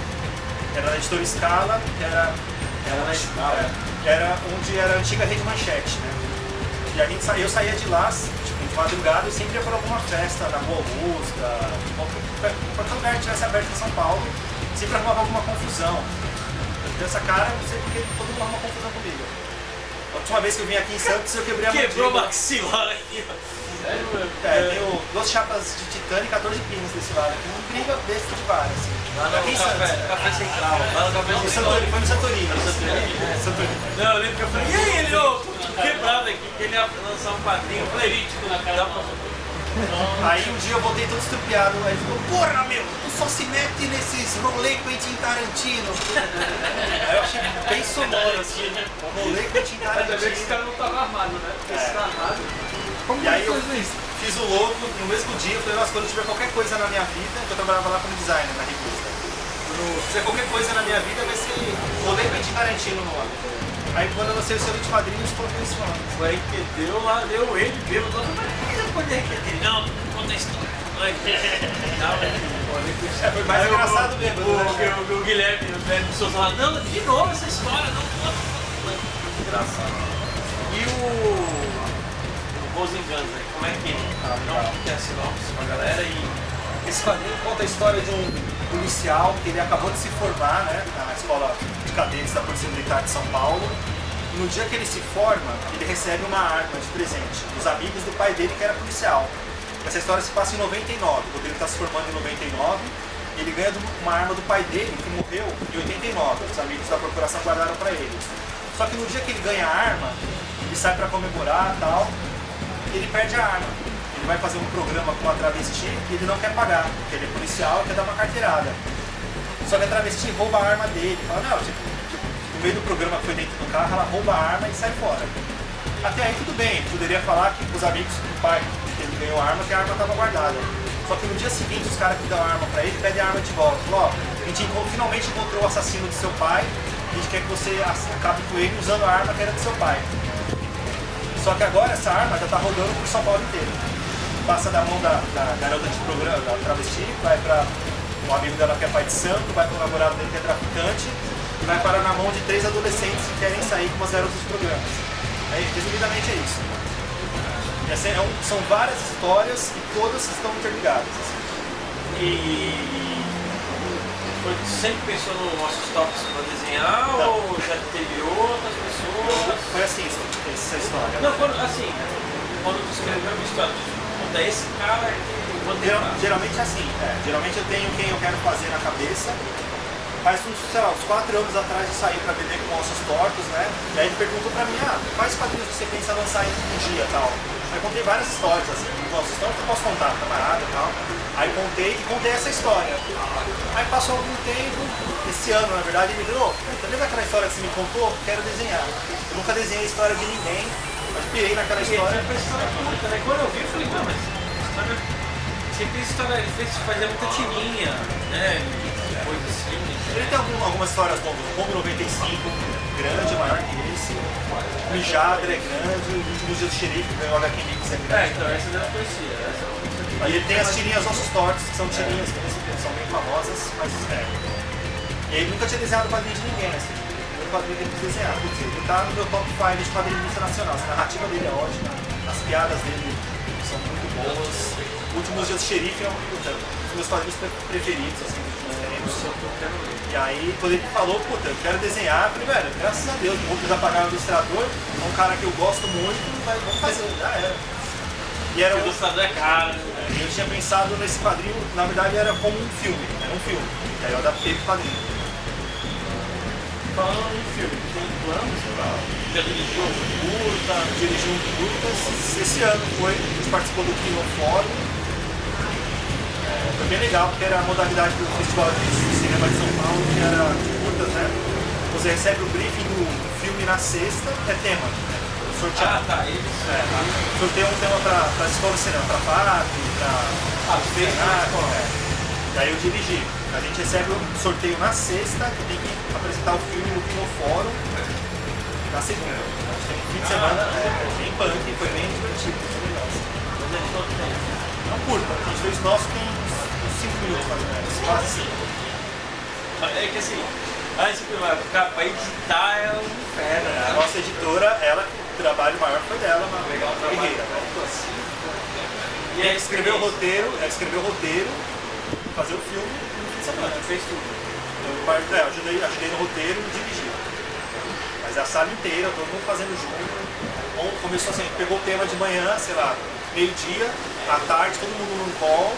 Era na editora Scala, que era onde era a antiga Rede Manchete, né? E eu saía de lá, tipo, de madrugada, eu sempre ia para alguma festa, na Rua Augusta, qualquer lugar que tivesse aberto em São Paulo, sempre arrumava alguma confusão. Eu tenho essa cara, não sei porque todo mundo arruma confusão comigo. A última vez que eu vim aqui em Santos, eu quebrei a mandíbula. Quebrou o maxilar aqui, ó. Sério, mano? Tenho 2 chapas de titânio e 14 pinos desse lado aqui. Um briga besta de vara, assim. Lá no Aqui em Santos. Café Central. Lá no Café Foi Central. no Santorini. Santorini? Não, eu lembro que eu falei, e aí, ele, ô, quebrado aqui, que ele ia lançar um quadrinho flerítico na cara. Aí um dia eu voltei todo estrupiado, aí ele falou, porra meu, tu só se mete nesses rolê Quentin Tarantino. Aí eu achei bem sonoro assim, rolê Quentin Ainda bem que esse Tarantino. cara não tava armado, né? Porque esse tá armado. E aí eu fiz o louco, no mesmo dia eu falei, nossa, quando tiver qualquer coisa na minha vida, eu trabalhava lá como designer na revista. Se tiver qualquer coisa na minha vida vai ser rolê Quentin Tarantino no nome. Aí quando eu lancei o selo de quadrinhos, coloquei esse nome. Foi que deu lá, deu ele, bêbado, todo mundo, por que depois de requerer? Não, conta a história. Foi mais engraçado mesmo. O Guilherme Souza lá, não, de novo essa história, não conta. Engraçado. E o Rosenganza, como é que não quer sinopse pra galera e... Esse quadrinho conta a história de um policial que ele acabou de se formar, né, na escola de cadetes da Polícia Militar de São Paulo. E no dia que ele se forma, ele recebe uma arma de presente dos amigos do pai dele, que era policial. Essa história se passa em 99, quando ele está se formando em 99. Ele ganha uma arma do pai dele, que morreu em 89. Os amigos da procuração guardaram para ele. Só que no dia que ele ganha a arma, ele sai para comemorar e tal, ele perde a arma. Ele vai fazer um programa com uma travesti e ele não quer pagar, porque ele é policial e quer dar uma carteirada. Só que a travesti rouba a arma dele. Fala, não, tipo, no meio do programa que foi dentro do carro, ela rouba a arma e sai fora. Até aí tudo bem, ele poderia falar que os amigos do pai, que ele ganhou a arma, que a arma estava guardada. Só que no dia seguinte, os caras que dão a arma pra ele pedem a arma de volta. Falam, ó, a gente finalmente encontrou o assassino do seu pai, a gente quer que você acabe com ele usando a arma que era do seu pai. Só que agora essa arma já tá rodando por São Paulo inteiro. Passa da mão da garota de programa, da travesti, vai para um amigo dela que é pai de santo, vai para o namorado dele que é traficante, e vai parar na mão de 3 adolescentes que querem sair com as garotas dos programas. Aí, resumidamente é isso. E assim, são várias histórias e todas estão interligadas. Assim. E sempre pensou nos nossos tops para desenhar Não. ou já teve outras pessoas? Foi assim essa história. Não, quando tu escreveu uma história, puta, esse cara que vou tentar. Geralmente é assim, geralmente eu tenho quem eu quero fazer na cabeça. Faz uns 4 anos atrás eu saí pra vender com ossos tortos, né? E aí ele perguntou pra mim, quais quadrinhos você pensa lançar em um dia e tal? Aí contei várias histórias, assim, com ossos tortos eu posso contar, camarada e tal. Aí contei essa história. Aí passou algum tempo, esse ano na verdade, ele me falou, lembra aquela história que você me contou? Quero desenhar. Eu nunca desenhei a história de ninguém, mas pirei naquela história. Porque história curta, né? Quando eu vi, eu falei, não, mas história... Sempre história, ele fez fazer muita tirinha, né? Coisa assim. Ele tem algumas histórias longas, o Kombi 95, grande, maior que esse. O Mijadra é grande, o Último Dia do Xerife, que ganhou o HQ Mix é grande. Então essa eu não conhecia. Aí ele tem as tirinhas Ossos Tortos, que são tirinhas que são bem famosas, mas e ele nunca tinha desenhado quadrinho de ninguém, assim. O quadrinho que ele quis desenhar. Putz, ele tá no meu top 5 de quadrinista nacional. A narrativa dele é ótima, as piadas dele são muito boas. O Últimos Dias do Xerife é um dos meus quadrinhos preferidos, assim, dos últimos tempos. E aí, quando ele falou, puta, eu quero desenhar, eu falei, velho, graças a Deus, não vou precisar pagar um ilustrador, é um cara que eu gosto muito, mas vamos fazer, já era. E era O ilustrador é caro. eu tinha pensado nesse quadrinho, na verdade era como um filme, era um filme. E aí eu adaptei pro quadrinho. Falando em filme, tem planos pra... Já dirigiu curta? Dirigi um curtas, esse ano a gente participou do Kino Fórum. Foi bem legal, porque era a modalidade do Festival de Cinema de São Paulo, que era de curtas, né? Você recebe o briefing do filme na sexta, é tema. Sortear. Sorteia um tema para a escola de cinema, para FAP, para E aí eu dirigi. A gente recebe o sorteio na sexta, que tem que apresentar o filme no Kino Fórum na segunda. A gente tem um fim de semana bem punk, foi bem divertido, foi legal. É um curta, a gente fez nosso tem uns 5 minutos mais ou menos, quase 5. É que assim, pra editar é um inferno. A nossa editora, ela trabalho maior foi dela, mas Pegar um trabalho guerreira, né? pronto assim. E ela escreveu o roteiro, fazer o filme no fim de semana. Fez tudo. Eu ajudei no roteiro e dirigi. Mas a sala inteira, todo mundo fazendo junto. Começou assim, pegou o tema de manhã, sei lá, meio-dia, à tarde, todo mundo num call,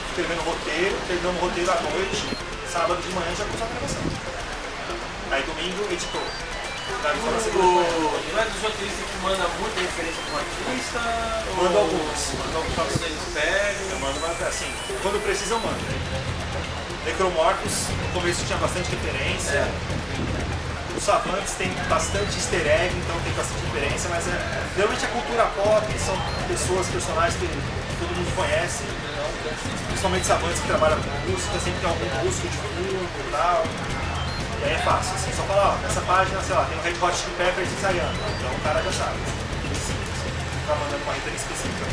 escrevendo o roteiro, terminando o roteiro à noite, sábado de manhã já começou a gravação. Aí domingo editou. Não é dos roteiristas que manda muita referência para o artista? Mando alguns. Quando eles pegam. Eu mando assim, quando precisa eu mando. Necromorphos, no começo tinha bastante referência. Os Savantes tem bastante easter egg, então tem bastante referência, mas realmente a cultura pop, são pessoas, personagens que todo mundo conhece, principalmente Savantes que trabalham com música, sempre tem algum músico de fundo e tal. E aí é fácil, assim, só falar, ó, nessa página, sei lá, tem o Red Hot Chili Peppers ensaiando, então o cara já sabe. Tá mandando uma referência específica.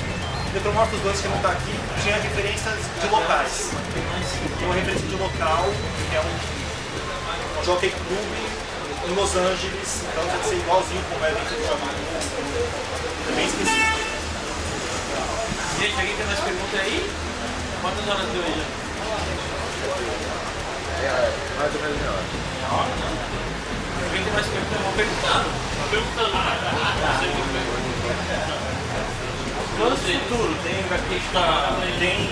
Necromorphos 2, que não tá aqui, tinha referências de locais. Tem uma referência de local, que é um jockey club em Los Angeles, então deve ser igualzinho como é dentro do jogo. É bem específico. Gente, alguém tem mais pergunta aí? Quantas horas deu aí? Mais ou menos meia hora. Alguém tem mais pergunta? Eu vou perguntando. Planos de futuro, tem HQ que está... Tem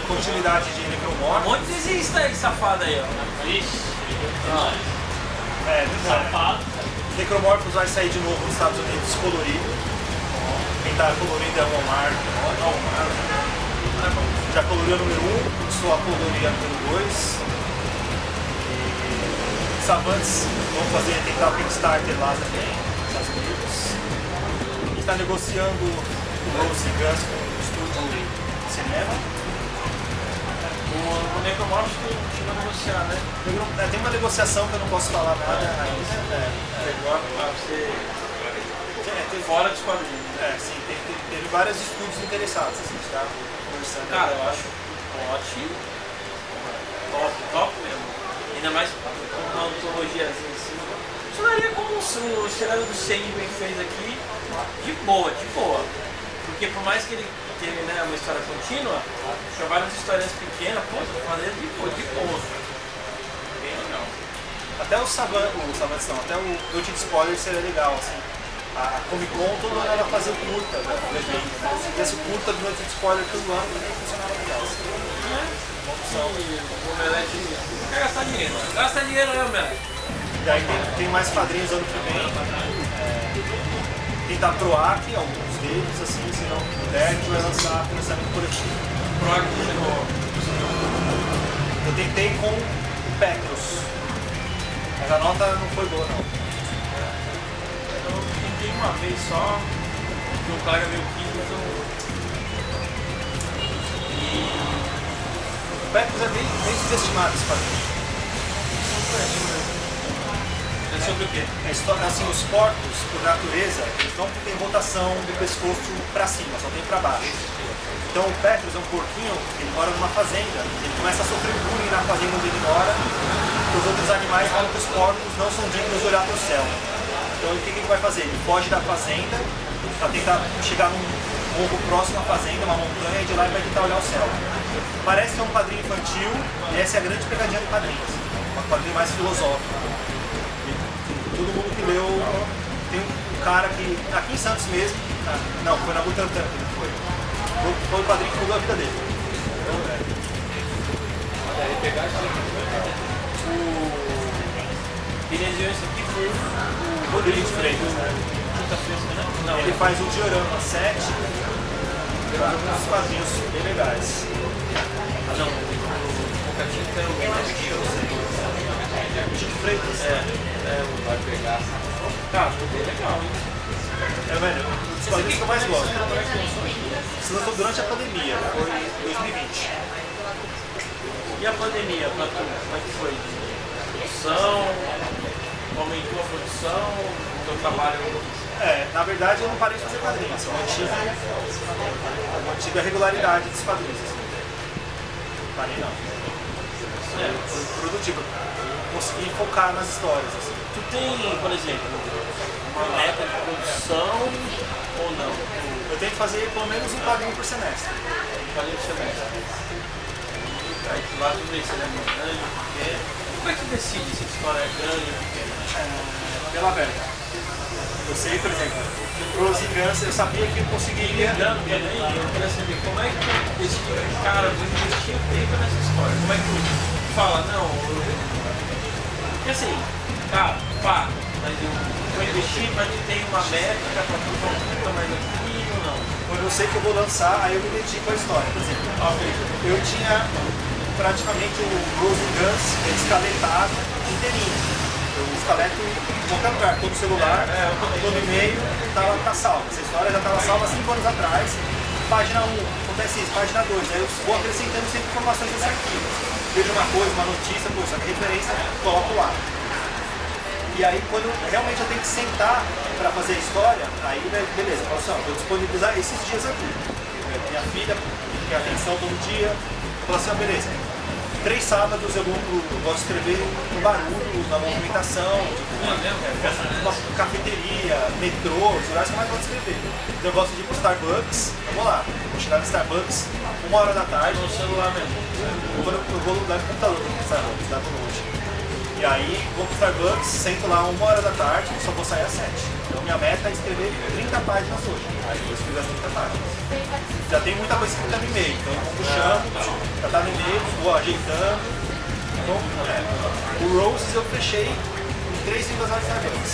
continuidade de Necromorphos. Onde existe aí, safado aí, ó? Ixi. Safado. Necromorphos vai sair de novo nos Estados Unidos colorido. Quem tá colorido é o Omar. Já coloriu o número 1, só a colorir a número 2. Savantes vão tentar o Kickstarter lá também, nos Estados Unidos. A gente está negociando o Rose Guns com o estúdio de cinema. O Necromorphs chegou a negociar, né? Tem uma negociação que eu não posso falar nada ainda. Pegou pra você... Fora dos quadrinhos. Sim, teve vários estúdios interessados, assim, a gente tá conversando. Cara, eu acho ótimo. Top mesmo. Ainda mais com uma antologiazinha assim. Funcionaria como o cenário do Sandman fez aqui, de boa. Porque por mais que ele tenha, né, uma história contínua, tinha várias histórias pequenas, fazer de boa. Bem legal. Até o Savantes não, até o Noite de Spoiler seria legal, assim. A Comic Con todo ano ela fazia o curta do evento, né? Se tivesse o curta do Noite de Spoiler todo ano, também funcionava legal. Uma opção. O Omelete não quer gastar dinheiro. Gasta dinheiro, né, Omelete? E aí tem mais quadrinhos ano que vem. Tentar Proac, alguns deles, assim, se não puder, a gente vai lançar financiamento coletivo. Proac chegou. Eu tentei com o Petros, mas a nota não foi boa, não. Eu tentei uma vez só, que o cara veio aqui, mas eu... O Petros é bem subestimado esse quadrinho. É sobre o quê? Assim, os corpos, por natureza, eles não têm rotação do pescoço para cima, só tem para baixo. Então o Petros é um porquinho, ele mora numa fazenda, ele começa a sofrer bullying na fazenda onde ele mora, porque os outros animais falam que os corpos não são dignos de olhar para o céu. Então o que ele vai fazer? Ele foge da fazenda para tentar chegar num morro próximo à fazenda, uma montanha, e de lá ele vai tentar olhar o céu. Parece que é um quadrinho infantil, e essa é a grande pegadinha do quadrinho, um quadrinho mais filosófico. Todo mundo que leu, tem um cara que, aqui em Santos mesmo, não, foi na Butantã que ele foi o quadrinho que mudou a vida dele. Quem desenhou isso aqui foi O Rodrigo de Freitas, né? Não, Ele faz o Diorama 7, faz alguns quadrinhos bem legais. não, o Bocatinta é o Rodrigo de Freitas. Vai pegar. Cara, ficou bem legal, hein? É, velho, um dos quadrinhos que eu mais gosto. Se lançou durante a pandemia, foi em 2020. E a pandemia, pra tu, como é que foi? Produção, aumentou a produção, o teu trabalho... Na verdade eu não parei de fazer quadrinhos, eu mantive a regularidade dos quadrinhos. Assim. Não parei não. Foi produtivo. Consegui focar nas histórias. Assim. Tu tem, por exemplo, uma meta de produção ou não? Eu tenho que fazer pelo menos um quadrinho por semestre. Valeu o semestre. Aí tu lá tu vê se ele é muito grande ou pequeno. Como é que tu decide se a história é grande ou pequena? Pela verba. Eu sei, por exemplo, Rose Guns, eu sabia que eu conseguiria. Não, também, eu queria saber como é que tu decide, cara, vou investir tempo nessa história. Como é que tu fala, não, porque assim, cara, pá, mas eu vou investir, mas tem uma métrica pra tu fazer mais aqui ou não? Quando eu sei que eu vou lançar, aí eu me dedico à história. Por exemplo, eu tinha praticamente o Rose Guns escaletado inteirinho. Eu escaleto em qualquer lugar, todo celular, todo e-mail, tá salvo. Essa história já estava salva há 5 anos atrás. Página 1, acontece isso, página 2. Aí eu vou acrescentando sempre informações desse arquivo. Vejo uma coisa, uma notícia, pô, essa referência, coloco lá. E aí, quando realmente eu tenho que sentar para fazer a história, aí beleza, eu falo assim, ó, vou disponibilizar esses dias aqui. Minha filha quer atenção todo dia, eu falo assim, ó, beleza. 3 sábados eu gosto de escrever no barulho, na movimentação, uma cafeteria, metrô, os lugares que eu mais gosto de escrever. Então eu gosto de ir pro Starbucks, vamos lá, vou chegar no Starbucks 1h da tarde. No celular mesmo. Eu vou lugar no computador no Starbucks, dá pro noite. E aí vou pro Starbucks, sento lá 1h da tarde, só vou sair às 7. Então minha meta é escrever 30 páginas hoje. Aí eu vou escrever as 30 páginas. Já tem muita coisa escrita no e-mail, então eu vou puxando, já tá no e-mail, vou ajeitando. Então, o Roses eu fechei em 3 livros lá de Starbucks.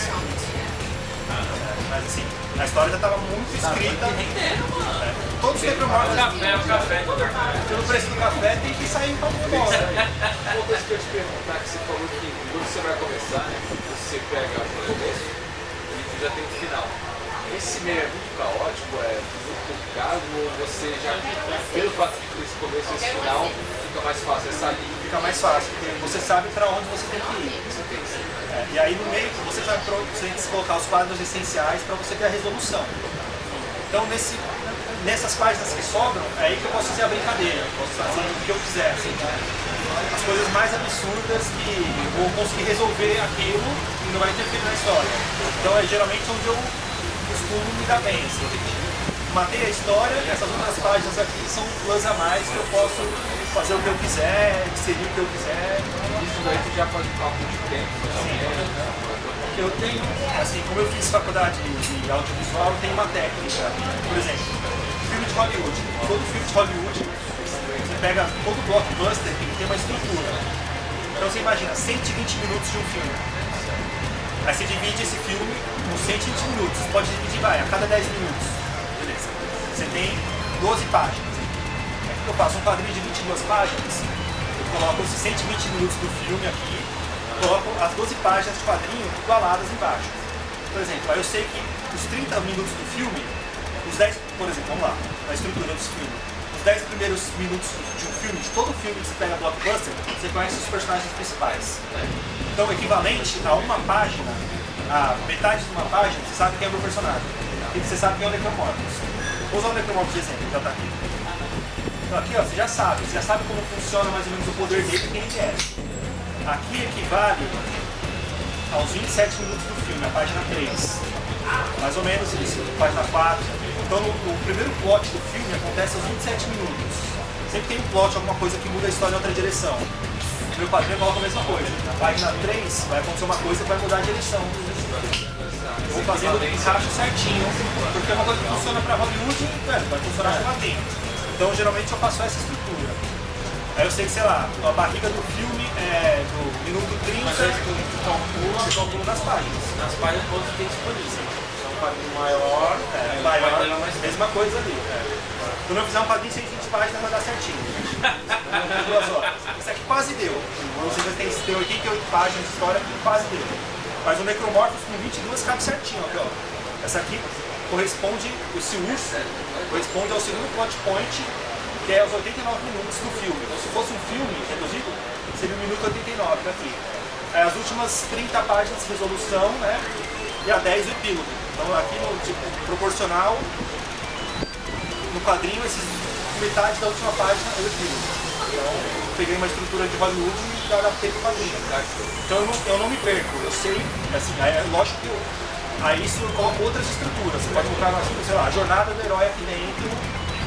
Mas assim, a história já estava muito escrita. Todos os necromorfos. O café. Pelo preço do café tem que sair para embora. Uma coisa que eu ia te perguntar, que você falou que quando você vai começar, você pega o começo e tu já tem o final. Esse meio é muito caótico, é muito complicado, ou você já, pelo fato de ter esse começo e esse final, fica mais fácil essa linha? Fica mais fácil, porque você sabe para onde você tem que ir. Você tem que E aí no meio você sabe para onde você tem que colocar os quadros essenciais para você ter a resolução. Então nessas páginas que sobram, é aí que eu posso fazer a brincadeira, eu posso fazer o que eu quiser. Assim, as coisas mais absurdas que vou conseguir resolver aquilo e não vai interferir na história. Então é geralmente onde eu costumo me dar bem. Assim. Matei a história, essas outras páginas aqui são plus a mais que eu posso fazer o que eu quiser, inserir o que eu quiser. Isso daí tu já faz um cálculo de tempo, Eu tenho, assim, como eu fiz faculdade de audiovisual, eu tenho uma técnica. Por exemplo, filme de Hollywood. Todo filme de Hollywood, você pega todo blockbuster, tem que ter uma estrutura. Então você imagina, 120 minutos de um filme. Aí você divide esse filme com 120 minutos. Você pode dividir, a cada 10 minutos. Beleza. Você tem 12 páginas. Aí o que eu faço? Um quadrinho de 22 páginas. Eu coloco esses 120 minutos do filme aqui, coloco as 12 páginas de quadrinho igualadas embaixo. Por exemplo, aí eu sei que os 30 minutos do filme, os 10, por exemplo, vamos lá, a estrutura dos filmes. Os 10 primeiros minutos de um filme, de todo filme que você pega blockbuster, você conhece os personagens principais. Então, o equivalente a uma página, a metade de uma página, você sabe quem é o meu personagem. E você sabe quem é o Necromorphos. Vou usar o Necromorphos de exemplo, já está aqui. Então, aqui, ó, você já sabe como funciona mais ou menos o poder dele e quem ele é. Aqui equivale aos 27 minutos do filme, a página 3. Mais ou menos isso, página 4. Então, o primeiro plot do filme acontece aos 27 minutos. Sempre tem um plot, alguma coisa que muda a história em outra direção. O meu quadrinho coloca a mesma coisa. Na página 3 vai acontecer uma coisa que vai mudar a direção. Eu vou fazendo o encaixe certinho, porque é uma coisa que funciona para Hollywood, vai funcionar para lá dentro. Então, geralmente eu faço essa estrutura. Aí eu sei que, sei lá, a barriga do filme é do minuto 30, calculo nas páginas. Nas páginas todas tem disponível. Se é um quadrinho maior, mesma coisa ali. Quando eu fizer um quadrinho de 120 páginas vai dar certinho. 2 horas. Isso aqui quase deu. Você tem 88 páginas de história que quase deu. Mas o Necromorphos com 22 cabe certinho, aqui, ó. Essa aqui corresponde, esse urso corresponde ao segundo plot point, que é os 89 minutos do filme. Então, se fosse um filme reduzido, seria o minuto 89 daqui. Aí, as últimas 30 páginas de resolução, né? E a 10 o epílogo. Então, aqui no tipo, proporcional, no quadrinho, metade da última página é o epílogo. Então, eu peguei uma estrutura de Hollywood e adaptei para o quadrinho. Então, eu não me perco. Eu sei, assim, é lógico que Aí isso coloca outras estruturas. Você pode colocar, sei lá, a jornada do herói aqui dentro,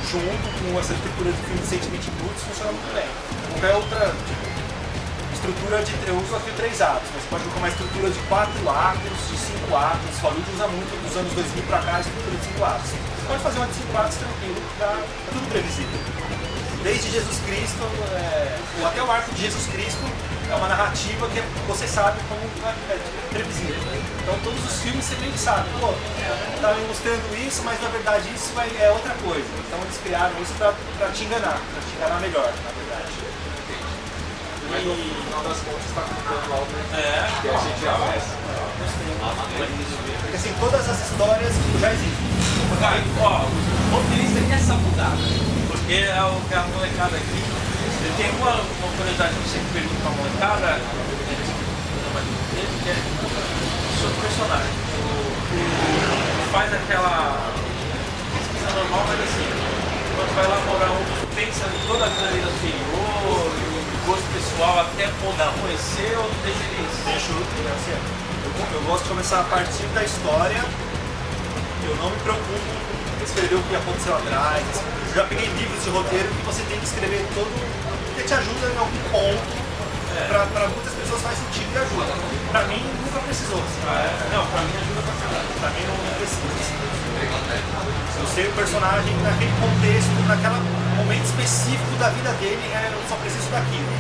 junto com essa estrutura de filme de 120 minutos, funciona muito bem. Qualquer outra estrutura de. Eu uso aqui 3 atos, mas você pode colocar uma estrutura de 4 atos, de 5 atos. Hollywood usa muito dos anos 2000 pra cá a estrutura de 5 atos. Você pode fazer uma de 5 atos tranquilo, tá tudo previsível. Desde Jesus Cristo, até o arco de Jesus Cristo, é uma narrativa que você sabe como é previsível. Então todos os filmes você meio que sabe, pô, tá me mostrando isso, mas na verdade isso é outra coisa. Então eles criaram isso pra te enganar melhor, na verdade. Mas no final das contas está contando algo que a gente já faz. Porque assim, todas as histórias já existem. Cara, ó, o roteirista quer essa mudada. Porque a molecada aqui, tem uma curiosidade que você pergunta pra molecada, que é sobre o personagem. Faz aquela pesquisa normal, mas assim, quando vai lá morar pensa em toda a vida dele anterior, o gosto pessoal, até ou não conhecer, ou deixa ele Eu gosto de começar a partir da história. Eu não me preocupo em escrever o que aconteceu atrás. Eu já peguei livros de roteiro que você tem que escrever todo, que te ajuda em algum ponto. Para muitas pessoas faz sentido e ajuda. Para mim nunca precisou. Não, pra mim ajuda pra caralho. Para mim não precisa. Eu sei o personagem naquele contexto, naquele momento específico da vida dele, eu só preciso daquilo.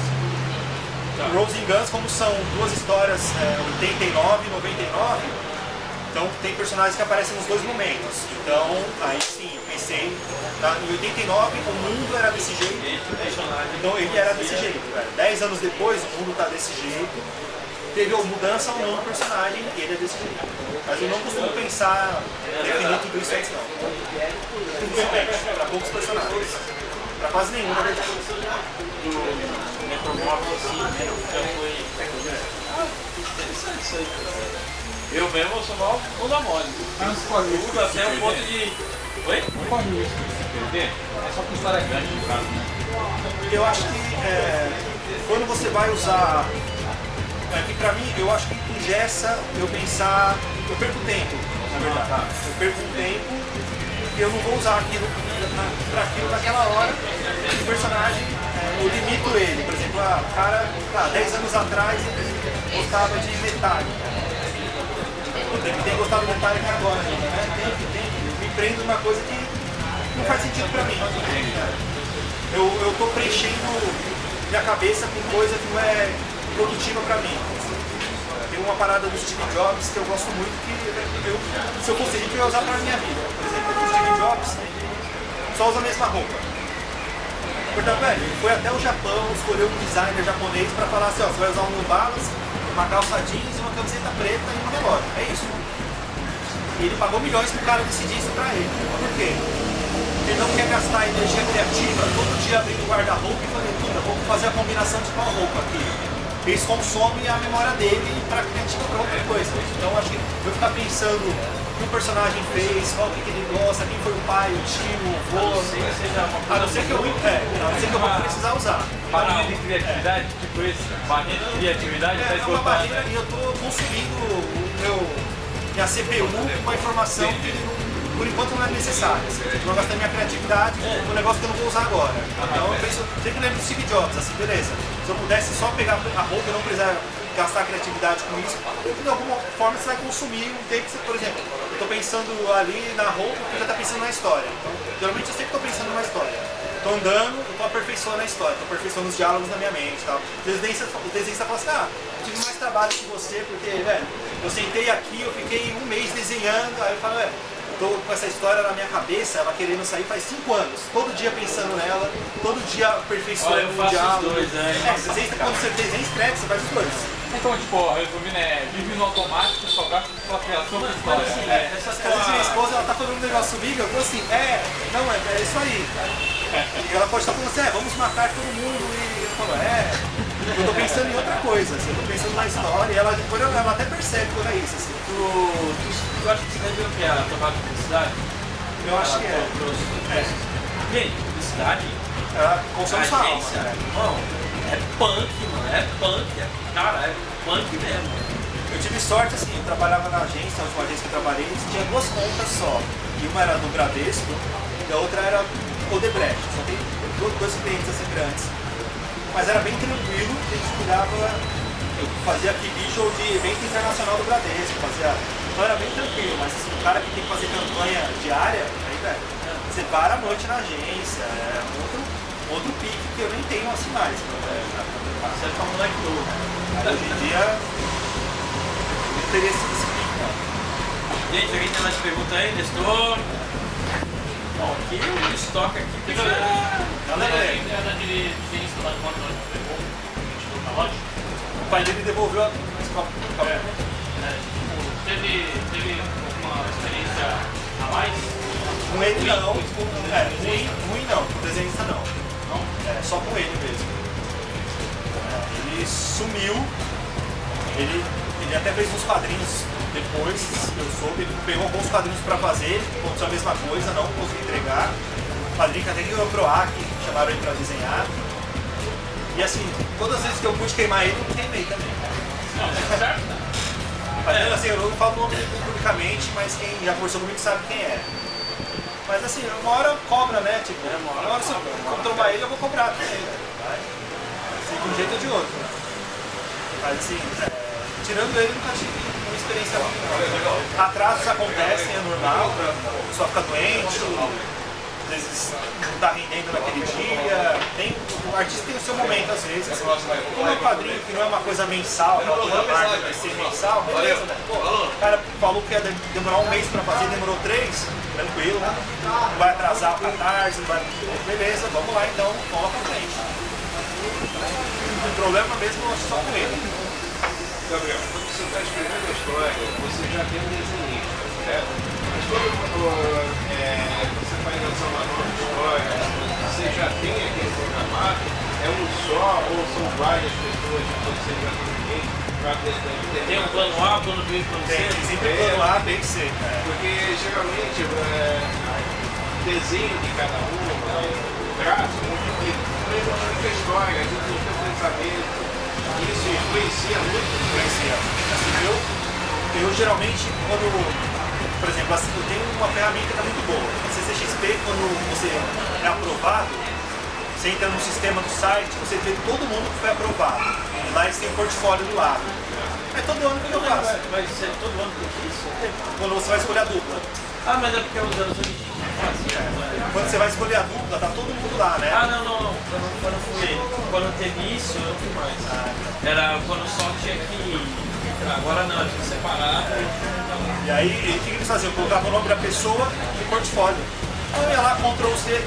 Rose and Guns, como são duas histórias, 89 e 99, então tem personagens que aparecem nos dois momentos. Então, aí sim, eu pensei, em 89 o mundo era desse jeito, então ele era desse jeito. 10 anos depois o mundo está desse jeito, teve uma mudança ou não no personagem e ele é desse jeito. Mas eu não costumo pensar, definir tudo isso antes não. Principalmente para poucos personagens. Para quase nenhum, na verdade. Do Necromorphs assim, né? Já foi. Interessante isso aí. Eu mesmo sou mal bunda mole. Tudo até o ponto de. Oi? Não corre o risco de se perder, é só com história grande no caso, né? Eu acho que quando você vai usar. Que pra mim, eu acho que engessa eu pensar. Eu perco tempo, na verdade. Eu perco um tempo e eu não vou usar aquilo para aquilo naquela hora. O personagem, eu limito ele. Por exemplo, o cara, 10 anos atrás, ele gostava de Metallica. Ele tem gostado de Metallica agora, né? Tem. Me prendo numa coisa que não faz sentido pra mim. Eu tô preenchendo minha cabeça com coisa que não é produtiva pra mim. Tem uma parada do Steve Jobs que eu gosto muito, que se eu fosse rico eu ia usar pra minha vida. Por exemplo, o Steve Jobs só usa a mesma roupa. Portanto, ele foi até o Japão, escolheu um designer japonês pra falar assim, ó, você vai usar um New Balance, uma calça jeans, uma camiseta preta e um relógio. É isso. E ele pagou milhões pro cara decidir isso pra ele. Por quê? Ele não quer gastar energia criativa todo dia abrindo o guarda-roupa e falando, puta, vou fazer a combinação de qual roupa aqui. Isso consome a memória dele para criativa para outra coisa. Então acho que eu ficar pensando o que o personagem fez, qual que ele gosta, quem foi o pai, o tio, o avô, a não ser que eu vou precisar usar. Barreira de criatividade, tipo isso, barreira de criatividade, tá É uma esgotando, barreira né? e eu estou consumindo minha CPU com uma informação que por enquanto não é necessária. Eu vou gastar minha criatividade com um negócio que eu não vou usar agora. Então eu penso, sempre lembro do Steve Jobs, assim, beleza. Se eu pudesse só pegar a roupa e não precisar gastar a criatividade com isso, de alguma forma você vai consumir um tempo que você, por exemplo, eu estou pensando ali na roupa porque já está pensando na história. Então, geralmente eu sempre estou pensando numa história. Estou andando, eu estou aperfeiçoando a história, estou aperfeiçoando os diálogos na minha mente e tal. O desenhista fala assim, eu tive mais trabalho que você, porque, velho, eu sentei aqui, eu fiquei um mês desenhando, aí eu falo, tô com essa história na minha cabeça, ela querendo sair faz 5 anos, todo dia pensando nela, todo dia aperfeiçoando o diálogo. Quando você desenha e escreve, você faz os dois. Então, tipo, resumindo, vive no automático, só gasta sua criação da história. Às vezes minha esposa, ela tá falando um negócio comigo, eu vou assim, é isso aí. E ela pode estar falando assim, vamos matar todo mundo, e eu falo, eu tô pensando em outra coisa, assim, eu tô pensando na história, e ela até percebe quando é isso, assim. Tu acha que você deve ver o que é a tua de publicidade? Eu acho que é. Gente, publicidade? Ela consome sua alma. Irmão, é punk, mano, cara, é punk mesmo. Eu tive sorte, assim, eu trabalhava na agência, a última agência que eu trabalhei, tinha 2 contas só. E uma era do Bradesco e a outra era Odebrecht. Só tem 2 clientes assim grandes. Mas era bem tranquilo, a gente cuidava, eu fazia aqui visual de evento internacional do Bradesco, então era bem tranquilo, mas assim, o cara que tem que fazer campanha diária, aí, velho, você para a noite na agência, é outro pique que eu nem tenho assim mais. Você é um moleque novo. Hoje em dia, não teria esse pique, não. Gente, alguém tem mais pergunta aí? Nestor? Bom, aqui o estoque aqui tem O pai dele devolveu a Teve alguma experiência a mais? com ele não, ruim não, com o desenhista não. Só com ele mesmo. Ele sumiu, ele até fez uns quadrinhos depois, eu soube, ele pegou alguns quadrinhos pra fazer, aconteceu a mesma coisa, não consegui entregar. Quadrinho que até ganhou pro AC, chamaram ele pra desenhar. E assim, todas as vezes que eu pude queimar ele, eu queimei também. Mas assim, eu não falo o nome dele publicamente, mas quem já conversou comigo sabe quem é. Mas assim, uma hora cobra, né? Tipo, uma hora se eu trombar ele, eu vou cobrar também. Assim, de um jeito ou de outro. Mas assim, tirando ele, nunca tive uma experiência ruim. Atrasos acontecem, é normal, a pessoa fica doente, às vezes não tá rendendo naquele dia. O artista tem o seu momento às vezes. Como é um quadrinho que não é uma coisa mensal, aquela coisa marca vai ser mensal, beleza, né? Pô, o cara falou que ia demorar um mês pra fazer, demorou 3, tranquilo, não vai atrasar pra tarde, não vai. Beleza, vamos lá então, vamos pra frente. O problema mesmo é só com ele. Gabriel, quando você está escrevendo a história, você já tem um desenhista, certo? Mas quando você vai lançar uma nova história, você já tem aquele programado, é um só ou são várias pessoas que você já tem para ter? Tem um plano A, plano B, plano C? Tem sempre plano A, B e C. Porque geralmente o desenho de cada um, o traço, a história, a gente tem o pensamento. Isso influencia muito? Influencia. Assim, eu geralmente, quando, por exemplo, assim, eu tenho uma ferramenta que é muito boa. A CCXP, quando você é aprovado, você entra no sistema do site, você vê todo mundo que foi aprovado. Lá eles têm um portfólio do lado. É todo ano que eu faço. Vai ser todo ano que isso? Quando você vai escolher a dupla. Ah, mas é porque os anos a gente fazia. Quando você vai escolher a dupla, tá todo mundo lá, né? Ah, não. Quando fui. Quando teve isso, eu não fui mais. Era quando só tinha que entrar. Agora não, tinha que separar. E aí, o que eles faziam? Eu colocava o nome da pessoa e o portfólio. Eu ia lá, Ctrl C,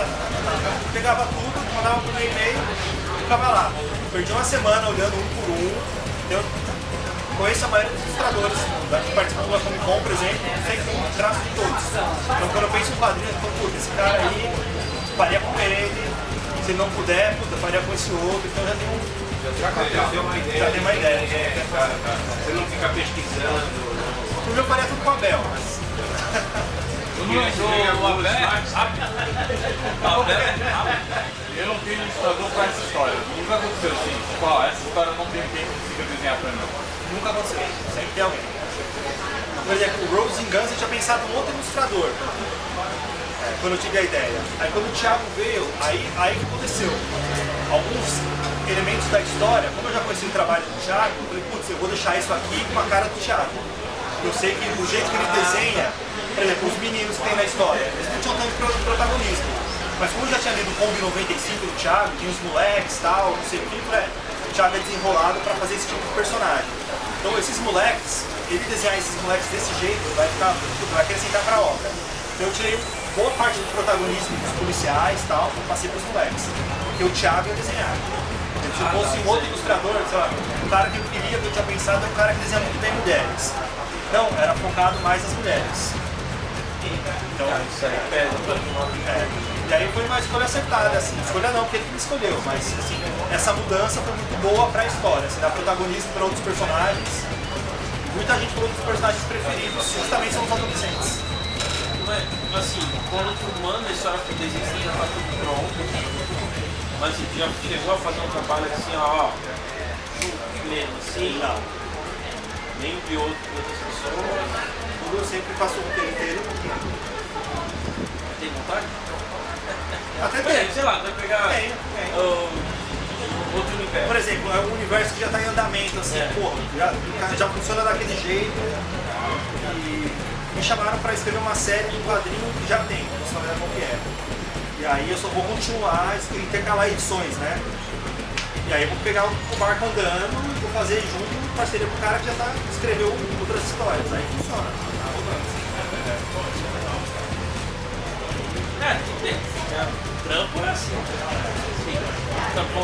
pegava tudo, mandava por e-mail e ficava lá. Perdi uma semana olhando um por um. Eu conheço a maioria dos ilustradores que participam da Comic Con, por exemplo, sei que um traço de todos. Então quando eu penso em quadrinho, eu falo, puta, esse cara aí, faria com ele, se não puder, puta, faria com esse outro, então já tem uma ideia. Já tem uma ideia. Você não fica pesquisando. O meu faria tudo com a Bel, mas... Eu não tenho ilustrador para essa história. Nunca aconteceu assim. Tipo, essa história não tem quem consiga desenhar para mim. Nunca aconteceu. Sempre tem alguém. Por exemplo, o Rose in Guns eu tinha pensado em um outro ilustrador. Quando eu tive a ideia. Aí quando o Thiago veio, aí que aconteceu. Alguns elementos da história, como eu já conheci o trabalho do Thiago, eu falei, putz, eu vou deixar isso aqui com a cara do Thiago. Eu sei que o jeito que ele desenha, por exemplo, os meninos que tem na história, eles não tinham tanto protagonismo. Mas como eu já tinha lido o Kombi 95 do Thiago, tinha os moleques e tal, não sei o que, o Thiago é desenrolado para fazer esse tipo de personagem. Então esses moleques, ele desenhar esses moleques desse jeito, vai acrescentar para a obra. Então eu tirei boa parte do protagonismo dos policiais e tal, passei para os moleques. Porque o Thiago ia desenhar. Se fosse um outro ilustrador, sei lá, o cara que eu queria, que eu tinha pensado, é um cara que desenha muito bem mulheres. Então, era focado mais nas mulheres. Então, e aí foi uma escolha acertada, assim. Escolha não, porque ele me escolheu, mas assim, essa mudança foi muito boa pra história, assim, dar protagonismo para outros personagens. Muita gente falou que os personagens preferidos justamente são os adolescentes. Assim, quando tu manda a história pro desenho, já tá tudo pronto. Mas você já chegou a fazer um trabalho assim, pleno, assim? Não. nem de outras pessoas. Tudo eu sempre faço o roteiro inteiro. Tem vontade? Até Por exemplo, sei lá, vai pegar Tem. outro universo. Por exemplo, é um universo que já está em andamento, assim, porra, já funciona daquele jeito. E me chamaram para escrever uma série de quadrinho que já tem, não sabia qual que é. E aí eu só vou continuar, intercalar edições, né? E aí eu vou pegar o barco andando e vou fazer junto em parceria com o cara que já escreveu outras histórias. Aí funciona, tá rolando. Trampo é assim. Trampo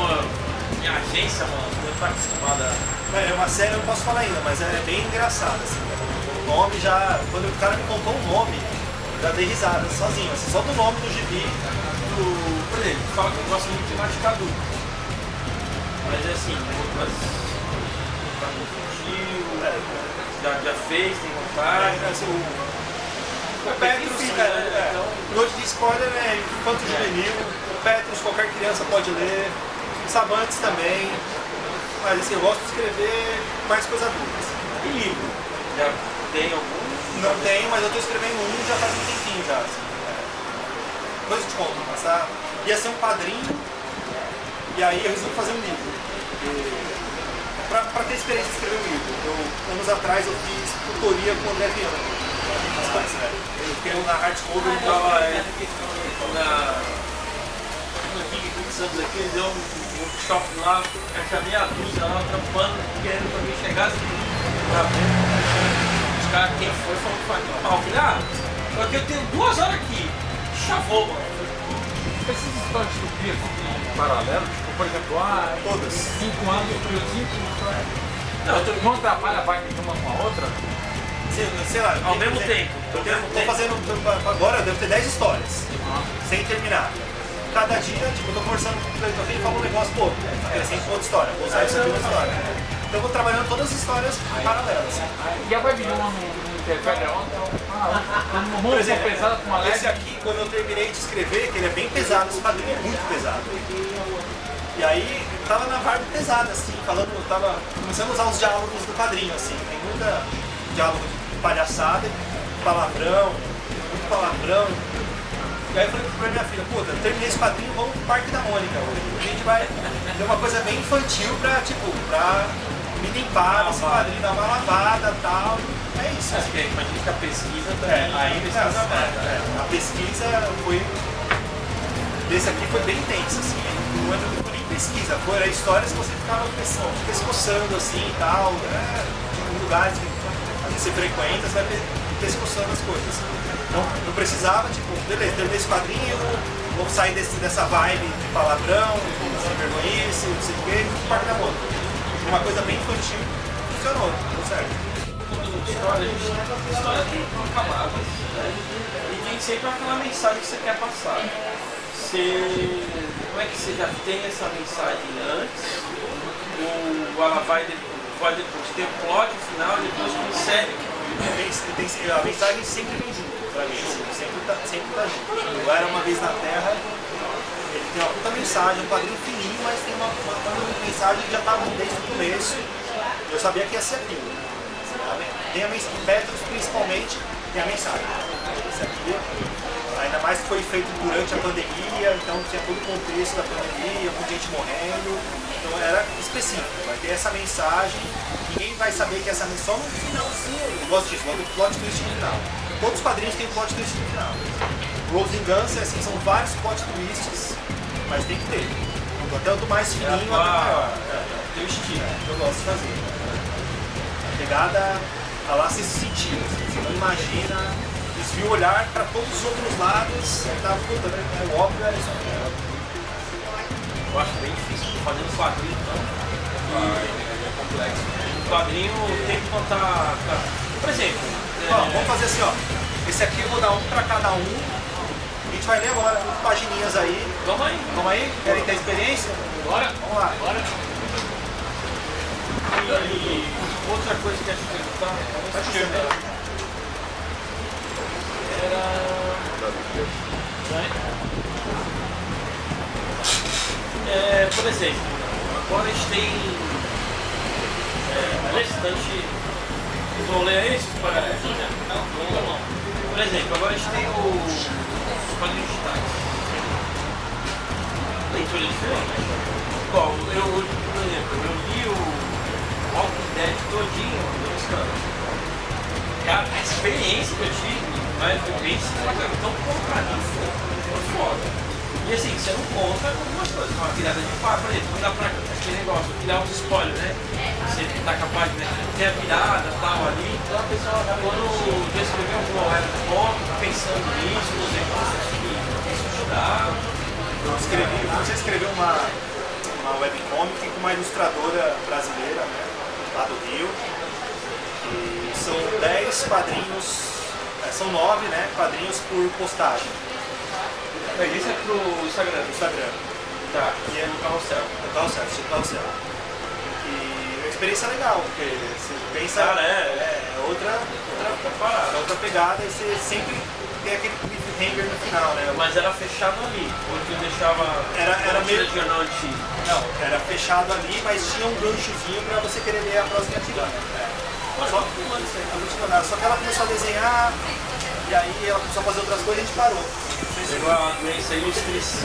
em agência, mano, eu tô acostumada. É uma série, eu não posso falar ainda, mas é bem engraçado, assim. O nome já, quando o cara me contou o nome, eu já dei risada, sozinho, assim, só do nome do gibi. Por exemplo, fala que eu gosto muito de temática adulta. Mas assim, outras. Tá muito infantil, já fez, tem vontade. O Petrus, cara, noite de spoiler é infanto juvenil, o Petrus qualquer criança pode ler, Savantes também, mas assim, eu gosto de escrever mais coisa adulta. E livro? Já tem algum? Não tenho, mas eu estou escrevendo um já faz um tempinho já. Assim, depois eu te conto, mas tá? Ia ser um padrinho, e aí eu resolvi fazer um livro. Para ter experiência de escrever um livro, anos atrás eu fiz tutoria com o André Viana. Eu tenho na Hardcover Eu tava no King Santos aqui, ele deu um workshop lá, tinha meia dúzia lá, trampando, querendo pra mim chegar assim, pra ver. Os caras, quem foi, falou que foi mal. Eu falei, só que eu tenho 2 horas aqui, chavou, mano. Essas histórias que eu vi em paralelo, tipo, por exemplo, todas. 5 anos eu 5 Não, não atrapalha a vibe de uma com a outra? Sei lá, ao mesmo tempo. Tô fazendo, agora eu devo ter 10 histórias, sem terminar. Cada dia, tipo, eu tô conversando com o Cleiton aqui e falo um negócio, pô, é sempre outra história, vou usar isso aqui outra história. Então eu vou trabalhando todas as histórias paralelas. E a vibe de uma não interfere a outra? Por exemplo, pesada com a leve? esse aqui, quando eu terminei de escrever, que ele é bem pesado, esse quadrinho é muito pesado. E aí, eu tava na vibe pesada, assim, falando, eu tava começando a usar os diálogos do quadrinho, assim, tem muita diálogo de palhaçada, palavrão, muito palavrão. E aí eu falei pra minha filha, puta, eu terminei esse quadrinho, vamos pro Parque da Mônica hoje. A gente vai ter uma coisa bem infantil pra me limpar nesse quadrinho, dar uma lavada e tal. É isso. Acho que imagina que a pesquisa também. A pesquisa foi. Esse aqui foi bem intenso, assim. Não foi nem pesquisa, foram histórias que você ficava pescoçando assim e tal. Em lugares que você frequenta, você vai pescoçando as coisas. Então não precisava, tipo, beleza, terminei esse quadrinho, vou sair dessa vibe de palavrão, sem vergonhice, não sei o quê, e Parque da Mônica. Uma coisa bem infantil, funcionou, deu certo. Histórias que não acabadas, né? E tem sempre aquela mensagem que você quer passar. Como é que você já tem essa mensagem antes? Ou ela vai depois ter o plot final e depois consegue? A mensagem sempre vem junto, pra mim, sempre tá junto. O Era Uma Vez na Terra, ele tem uma puta mensagem, um quadrinho fininho, mas tem uma mensagem que já estava desde o começo. Eu sabia que ia ser aquilo. Tem a mensagem, Petros principalmente, tem a mensagem. Esse aqui, ainda mais que foi feito durante a pandemia, então tinha todo o contexto da pandemia, muita gente morrendo, então era específico, vai ter essa mensagem, ninguém vai saber que essa mensagem, só no finalzinho, eu gosto disso, o plot twist no final. Todos os quadrinhos têm plot twist no final. Rose and Guns, assim, são vários plot twists, mas tem que ter. Até o do mais fininho até o maior. Teu estilo. Eu gosto de fazer. A pegada tá lá, você se sentiu, assim, você não imagina, desvia o olhar para todos os outros lados, aí tá, puta, é óbvio, era isso aqui. Eu acho bem difícil fazendo quadrinho, então. É complexo. O quadrinho tem que contar. Por exemplo, Vamos fazer assim, ó. Esse aqui eu vou dar um para cada um. A gente vai ler agora 8 pagininhas aí. Vamos aí. Vamos aí? Querem ter experiência? Bora. Vamos lá. Bora. E outra coisa que a gente perguntar por exemplo, agora a gente tem bastante rolê aí, esses pagarés? Não. Por exemplo, agora a gente tem o quadrinho digitais. Leitura diferente. Igual, por exemplo, eu li o Walking Dead todinho nos canos. Cara, a experiência que eu tive, mas foi bem então, pô, cara, foi foda. E assim, você não conta algumas coisas, uma virada de fato, por exemplo, não dá pra aquele negócio, criar uns spoilers, né? Você tá capaz de ter a virada e tal ali, então a pessoa quando descreveu alguma era do ponto, tá pensando nisso, nos recursos que isso estudar. Você escreveu uma webcomic com uma ilustradora brasileira, né, lá do Rio, e são 10 quadrinhos, são 9, né, quadrinhos por postagem. Mas isso é pro Instagram? Instagram. Tá, e é no carrossel. No carrossel. E a experiência é legal, porque você pensa, Cara, é outra pegada, e você sempre tem aquele cliffhanger no final, né? Mas era fechado ali, porque eu deixava Era meio de jornal antigo. Não, era fechado ali, mas tinha um ganchozinho pra você querer ler a próxima tirada. Só que ela começou a desenhar, e aí ela começou a fazer outras coisas e a gente parou. Pegou a doença ilustres.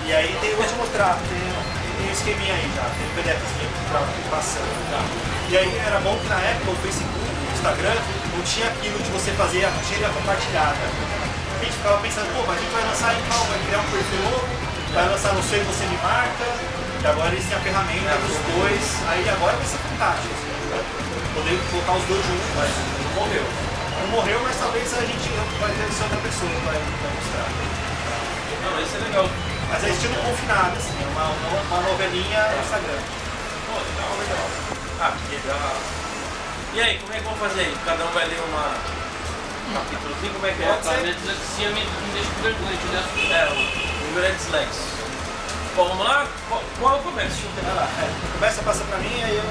E aí eu vou te mostrar, tem um esqueminha aí já, tem um PDFzinho pra passando. Tá? E aí era bom que na época o Facebook, o Instagram, não tinha aquilo de você fazer a tira compartilhada. A gente ficava pensando, pô, mas a gente vai lançar em qual? Vai criar um perfil novo, vai lançar no seu e você me marca, e agora eles têm a ferramenta dos dois, aí agora vai ser fantástico. Poder colocar os dois juntos, mas não morreu. Não morreu, mas talvez a gente vai ter outra pessoa que vai mostrar. Não, isso é legal. Mas é estilo confinado, assim, uma novelinha no Instagram. Pô, legal. Ah, que legal. E aí, como é que vamos fazer aí? Cada um vai ler um capítulozinho, como é que é? A minha dislexia me deixa com vergonha, né? O número é dislexo. Bom, vamos lá? Qual é o começo? Deixa eu pegar lá. Começa, passa pra mim, aí eu...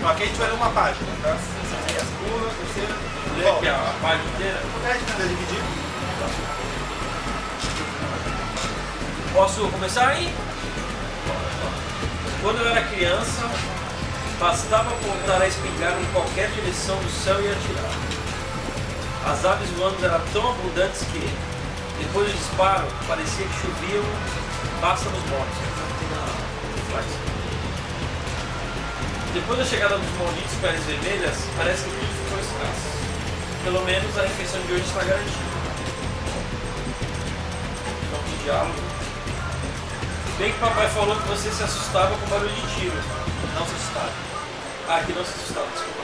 Aqui a gente vai ler uma página, tá? Aí a segunda, a terceira... Lê aqui a página inteira. A gente vai dividir. Posso começar aí? Quando eu era criança, bastava apontar a espingarda em qualquer direção do céu e atirar. As aves voando eram tão abundantes que, depois do disparo, parecia que choviam pássaros mortos. Depois da chegada dos malditos peles vermelhas, parece que tudo ficou escasso. Pelo menos a refeição de hoje está garantida. Não tem diálogo. Bem que papai falou que você se assustava com barulho de tiro. Não se assustava. Ah, que não se assustava, desculpa.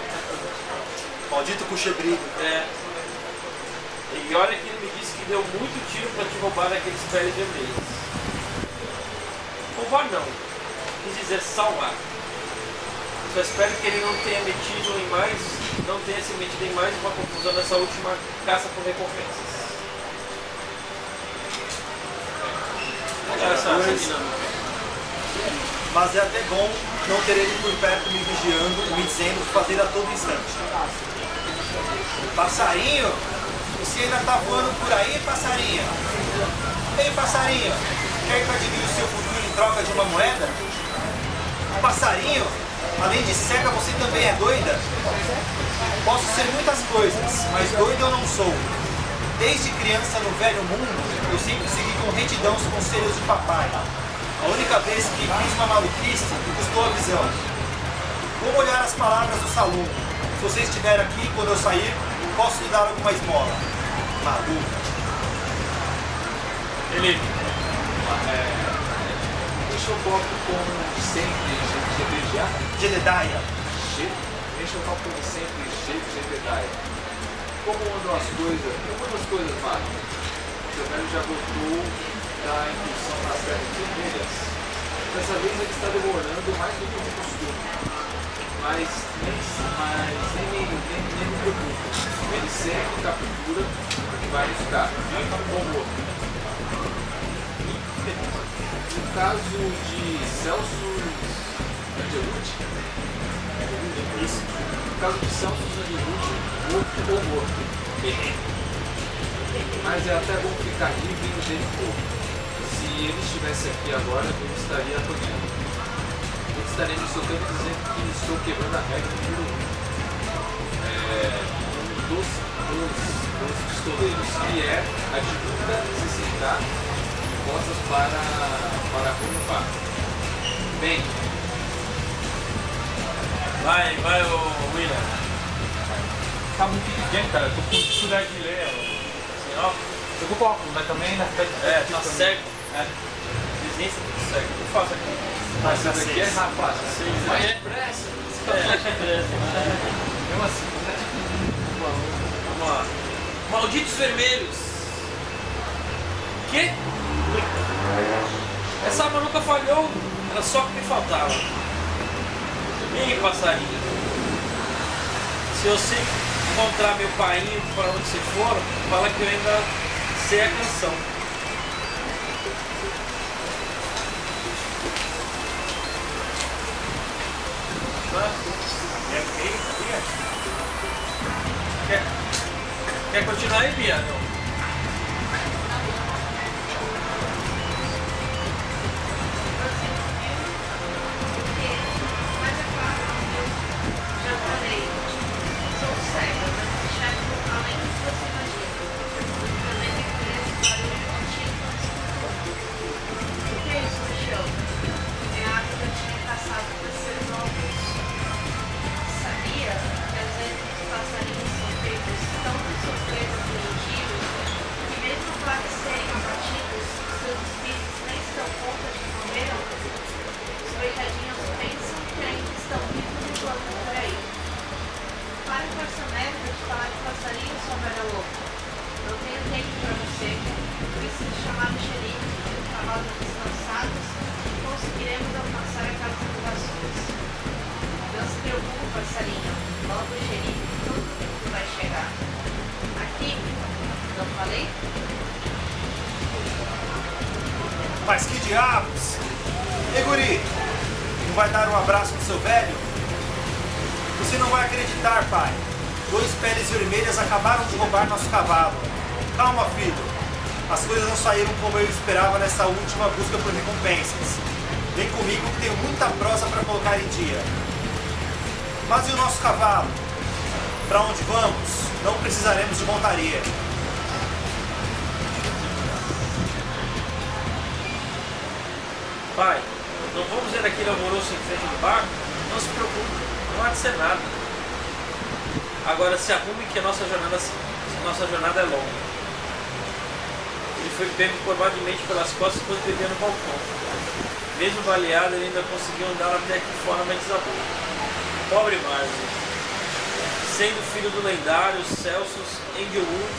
Maldito cuxebrigo. É. E olha que ele me disse que deu muito tiro para te roubar aqueles peles vermelhos. Roubar não. Quis dizer salvar. Só espero que ele não tenha se metido em mais uma confusão nessa última caça por recompensas. Essa dinâmica. Mas é até bom não ter ele por perto me vigiando, me dizendo o que fazer a todo instante. Passarinho, você ainda tá voando por aí, passarinho? Ei, passarinho, quer que eu adivinhe o seu futuro em troca de uma moeda? Passarinho, além de cega, você também é doida? Posso ser muitas coisas, mas doido eu não sou. Desde criança no velho mundo, eu sempre segui com retidão os conselhos de papai. A única vez que fiz uma maluquice me custou a visão. Vou olhar as palavras do salão. Se você estiver aqui quando eu sair, posso lhe dar alguma esmola. Maluco. Ele. Deixa eu copo com sempre Jedediah. Jedediah. Deixa eu copo com sempre Jedediah. Como andam as coisas? Algumas coisas mágicas. O seu velho já voltou da incursão nas terras vermelhas. Dessa vez ele está demorando mais do que o costume. Mas nem me preocupe. Ele sempre captura e vai buscar. Vivo ou morto. No caso de Celso Angelucci, isso. No caso de Celso Angelucci, morto ou morto. Mas é até bom ficar vivo e no jeito pouco. Se ele estivesse aqui agora, eu estaria apanhando. estarei me soltando dizendo que estou quebrando a regra número 1. Um dos pistoleiros, que é a de nunca se sentar de costas para rumbar. Bem, Vai, ô William. Tá muito pequeno, cara. Eu tô com dificuldade de ler. Assim, ó. Eu tô com óculos, mas também na frente. Tá cego. É. Desenho tá tudo cego. Eu faço aqui. mas essa daqui é rapaz. Mas é pressa. Mesmo assim, Vamos lá. Malditos vermelhos. Que? Essa arma nunca falhou. Era só o que me faltava. Ih, passarinho. Se você encontrar meu painho para onde você for, fala que eu ainda sei a canção. Quer continuar aí, Bia? Não. Mas que diabos! Ei, guri, não vai dar um abraço no seu velho? Você não vai acreditar, pai. 2 peles vermelhas acabaram de roubar nosso cavalo. Calma, filho. As coisas não saíram como eu esperava nessa última busca por recompensas. Vem comigo que tenho muita prosa para colocar em dia. Mas e o nosso cavalo? Para onde vamos? Não precisaremos de montaria. Pai, não vamos ver aquele alvoroço em frente do barco? Não se preocupe, não há de ser nada. Agora se arrume que a nossa jornada é longa. Ele foi pego covardemente pelas costas quando bebia no balcão. Mesmo baleado, ele ainda conseguiu andar até aqui fora, mas desabou. Pobre Marvel. Sendo filho do lendário Celsius Englewood,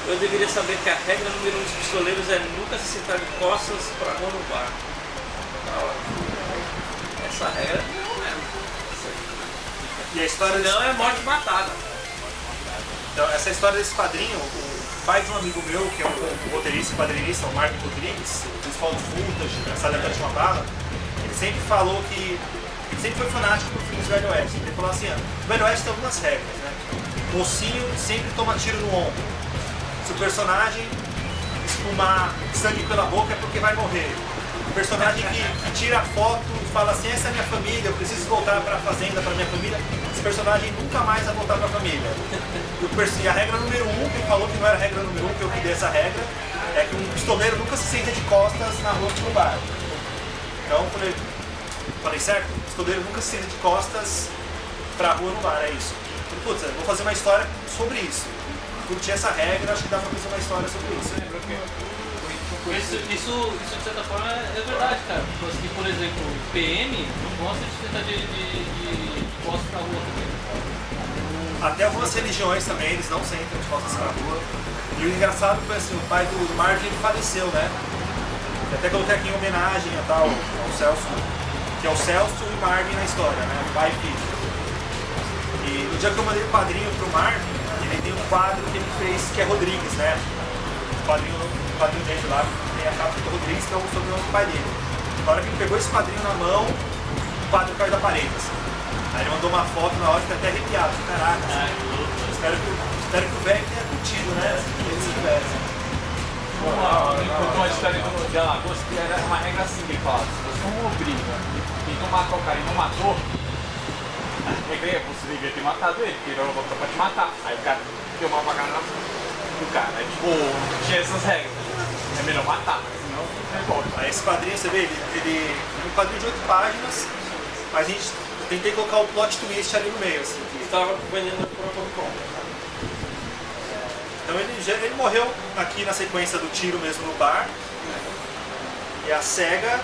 eu deveria saber que a regra número 1 dos pistoleiros é nunca se sentar de costas para a mão no barco. Essa regra não é. E a história desse... Não é morte matada. Então, essa história desse quadrinho, o pai de um amigo meu, que é um roteirista e quadrinista, o Mark Rodrigues, principal do Footage, essa da última bala, ele sempre falou que ele sempre foi fanático por filmes do Velho Oeste. Ele falou assim, o Velho Oeste tem algumas regras, né? O mocinho sempre toma tiro no ombro. Se o personagem espumar sangue pela boca é porque vai morrer. O personagem que tira a foto e fala assim, essa é a minha família, eu preciso voltar para a fazenda, para minha família, esse personagem nunca mais vai voltar para a família. E a regra número 1, que ele falou que não era a regra número 1, que eu que dei essa regra, é que um pistoleiro nunca se senta de costas na rua do bar. Então eu falei certo? O pistoleiro nunca se senta de costas para a rua no bar, é isso. Eu falei, putz, eu vou fazer uma história sobre isso. Curti essa regra, acho que dá pra fazer uma história sobre isso. Isso de certa forma é verdade, cara. Porque, por exemplo, o PM não gosta de tentar de costas pra rua também. Até algumas religiões também, eles não sentam de costas pra rua. E o engraçado foi assim, o pai do Marvin ele faleceu, né? Eu até coloquei aqui em homenagem a tal, ao Celso, que é o Celso e o Marvin na história, né? O pai e filho. E no dia que eu mandei o quadrinho pro Marvin, ele tem um quadro que ele fez, que é Rodrigues, né? O quadrinho dele lá, tem a capa do Rodrigues, que é o sobrenome do pai dele. Na hora que ele pegou esse quadrinho na mão, o quadro caiu da parede, assim. Aí ele mandou uma foto na hora, fiquei até arrepiado, caraca, assim. Espero que o velho tenha curtido, né? Se ele tivesse. Contou uma história de Alagoas, que era uma regra assim, que ele falava, se você não obriga e não matou o cara e não matou, a regra é você devia ter matado ele, porque ele era louco pra te matar. Aí o cara deu uma apagada do cara, aí tipo, tinha essas regras. É melhor matar, senão não importa. Aí esse quadrinho, você vê, ele é um quadrinho de 8 páginas, mas a gente tentei colocar o plot twist ali no meio, assim. Estava vendendo por uma Comic Con. Então ele morreu aqui na sequência do tiro mesmo no bar. E a cega,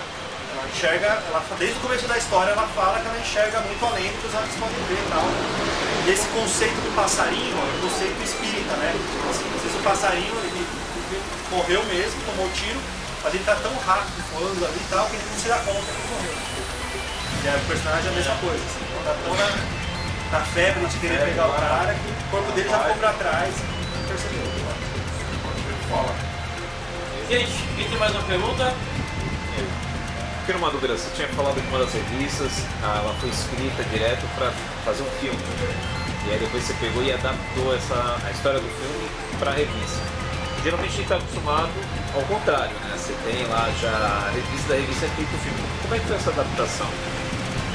ela enxerga, desde o começo da história ela fala que ela enxerga muito além do que os olhos podem ver e tal. E esse conceito do passarinho é um conceito espírita, né? Assim, às vezes o passarinho ele morreu mesmo, tomou tiro, mas ele tá tão rápido voando ali e tal que ele não se dá conta que ele morreu. E aí, o personagem é a mesma coisa, assim, tá tão na febre de querer pegar o cara que o corpo dele já ficou pra trás e não percebeu. Gente, quem tem mais uma pergunta? Fiquei numa dúvida, você tinha falado que uma das revistas, ela foi escrita direto para fazer um filme. E aí depois você pegou e adaptou a história do filme para a revista. Geralmente a gente está acostumado ao contrário, né? Você tem lá já a revista da revista feita o filme. Como é que foi essa adaptação?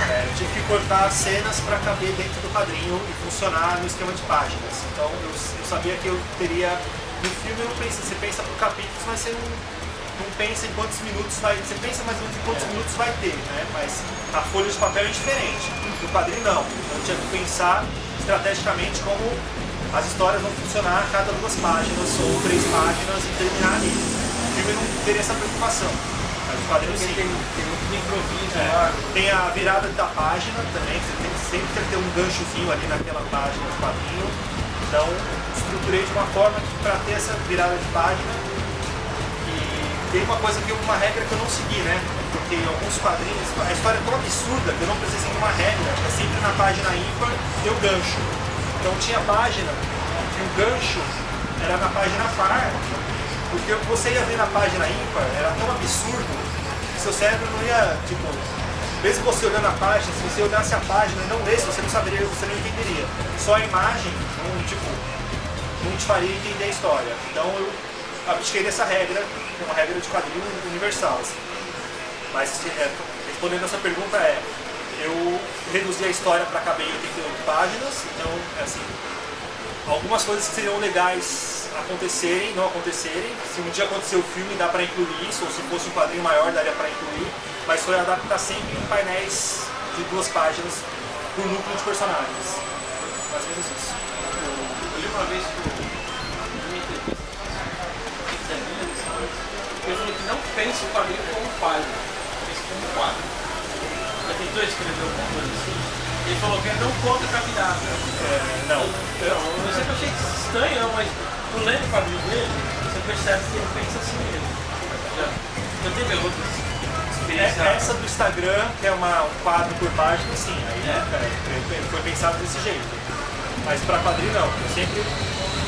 Eu tive que cortar cenas para caber dentro do quadrinho e funcionar no esquema de páginas. Então eu sabia que eu teria. No filme eu não pensei, você pensa por capítulos, mas você não pensa em quantos minutos vai. Você pensa mais ou menos em quantos minutos vai ter, né? Mas a folha de papel é diferente. No quadrinho não. Então eu tinha que pensar estrategicamente como as histórias vão funcionar a cada 2 páginas ou 3 páginas e terminar ali. No filme eu não teria essa preocupação. Mas o quadrinho sim. Tem muito improviso lá. Tem a virada da página também, você tem sempre que ter um ganchozinho ali naquela página do quadrinho. Então, estruturei de uma forma que para ter essa virada de página. E tem uma regra que eu não segui, né? Porque em alguns quadrinhos, a história é tão absurda que eu não precisei seguir uma regra. É sempre na página ímpar tem o gancho. Então tinha página que o gancho era na página par. Porque o que você ia ver na página ímpar era tão absurdo que seu cérebro não ia, tipo, mesmo você olhando a página, se você olhasse a página e não lesse, você não saberia, você não entenderia. Só a imagem não te faria entender a história. Então eu abdiquei dessa regra, que é uma regra de quadrinho universal. Assim. Mas respondendo essa pergunta eu reduzi a história para caber em 88 páginas, então assim, algumas coisas que seriam legais acontecerem, não acontecerem. Se um dia acontecer o filme, dá para incluir isso, ou se fosse um quadrinho maior, daria para incluir. Mas foi adaptar sempre em painéis de 2 páginas por núcleo de personagens. Mais ou menos isso. Eu li uma vez que uma entrevista eu falei que não pense o quadrinho como página, pense como quadro. Já tentou escrever alguma coisa assim? Ele falou que ele não conta cavidade. Não. Eu sempre achei estranho, mas tu lendo o quadrinho dele, você percebe que ele pensa assim mesmo. Já teve outras experiências? Essa do Instagram, que é um quadro por página, sim. Aí foi pensado desse jeito. Mas para quadrinho não. Eu sempre,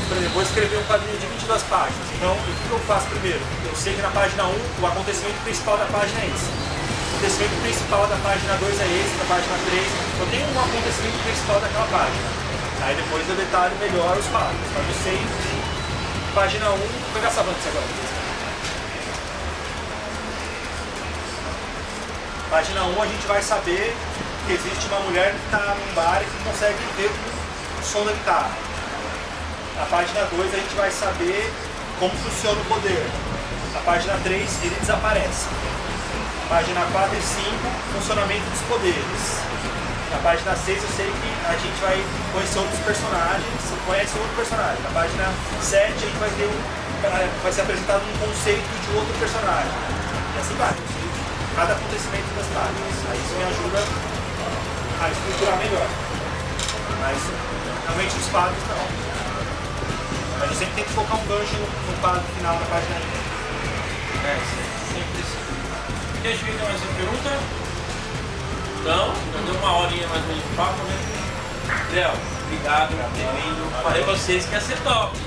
por exemplo, vou escrever um quadrinho de 22 páginas. Então, o que eu faço primeiro? Eu sei que na página 1, o acontecimento principal da página é esse. O acontecimento principal da página 2 é esse, da página 3. Eu tenho um acontecimento principal daquela página. Aí depois eu detalho melhor os quadros. Mas eu sei, página 1, vou pegar essa banca agora. Página 1 a gente vai saber que existe uma mulher que está num bar e que consegue ver o som da guitarra. Na página 2 a gente vai saber como funciona o poder. Na página 3 ele desaparece. Na página 4 e 5, funcionamento dos poderes. Na página 6 eu sei que a gente vai conhecer outros personagens, conhece outro personagem. Na página 7 a gente vai ser apresentado um conceito de outro personagem. E assim vai. Cada acontecimento das páginas. Aí isso me ajuda a estruturar melhor. Mas realmente os quadros não. Mas eu sempre tenho que colocar um gancho no quadro final da página ainda. Sempre isso. Gente, alguém tem mais uma pergunta? Não? Já deu uma horinha mais ou menos de papo, né? Léo, obrigado por ter vindo. Falei pra vocês que ia ser top.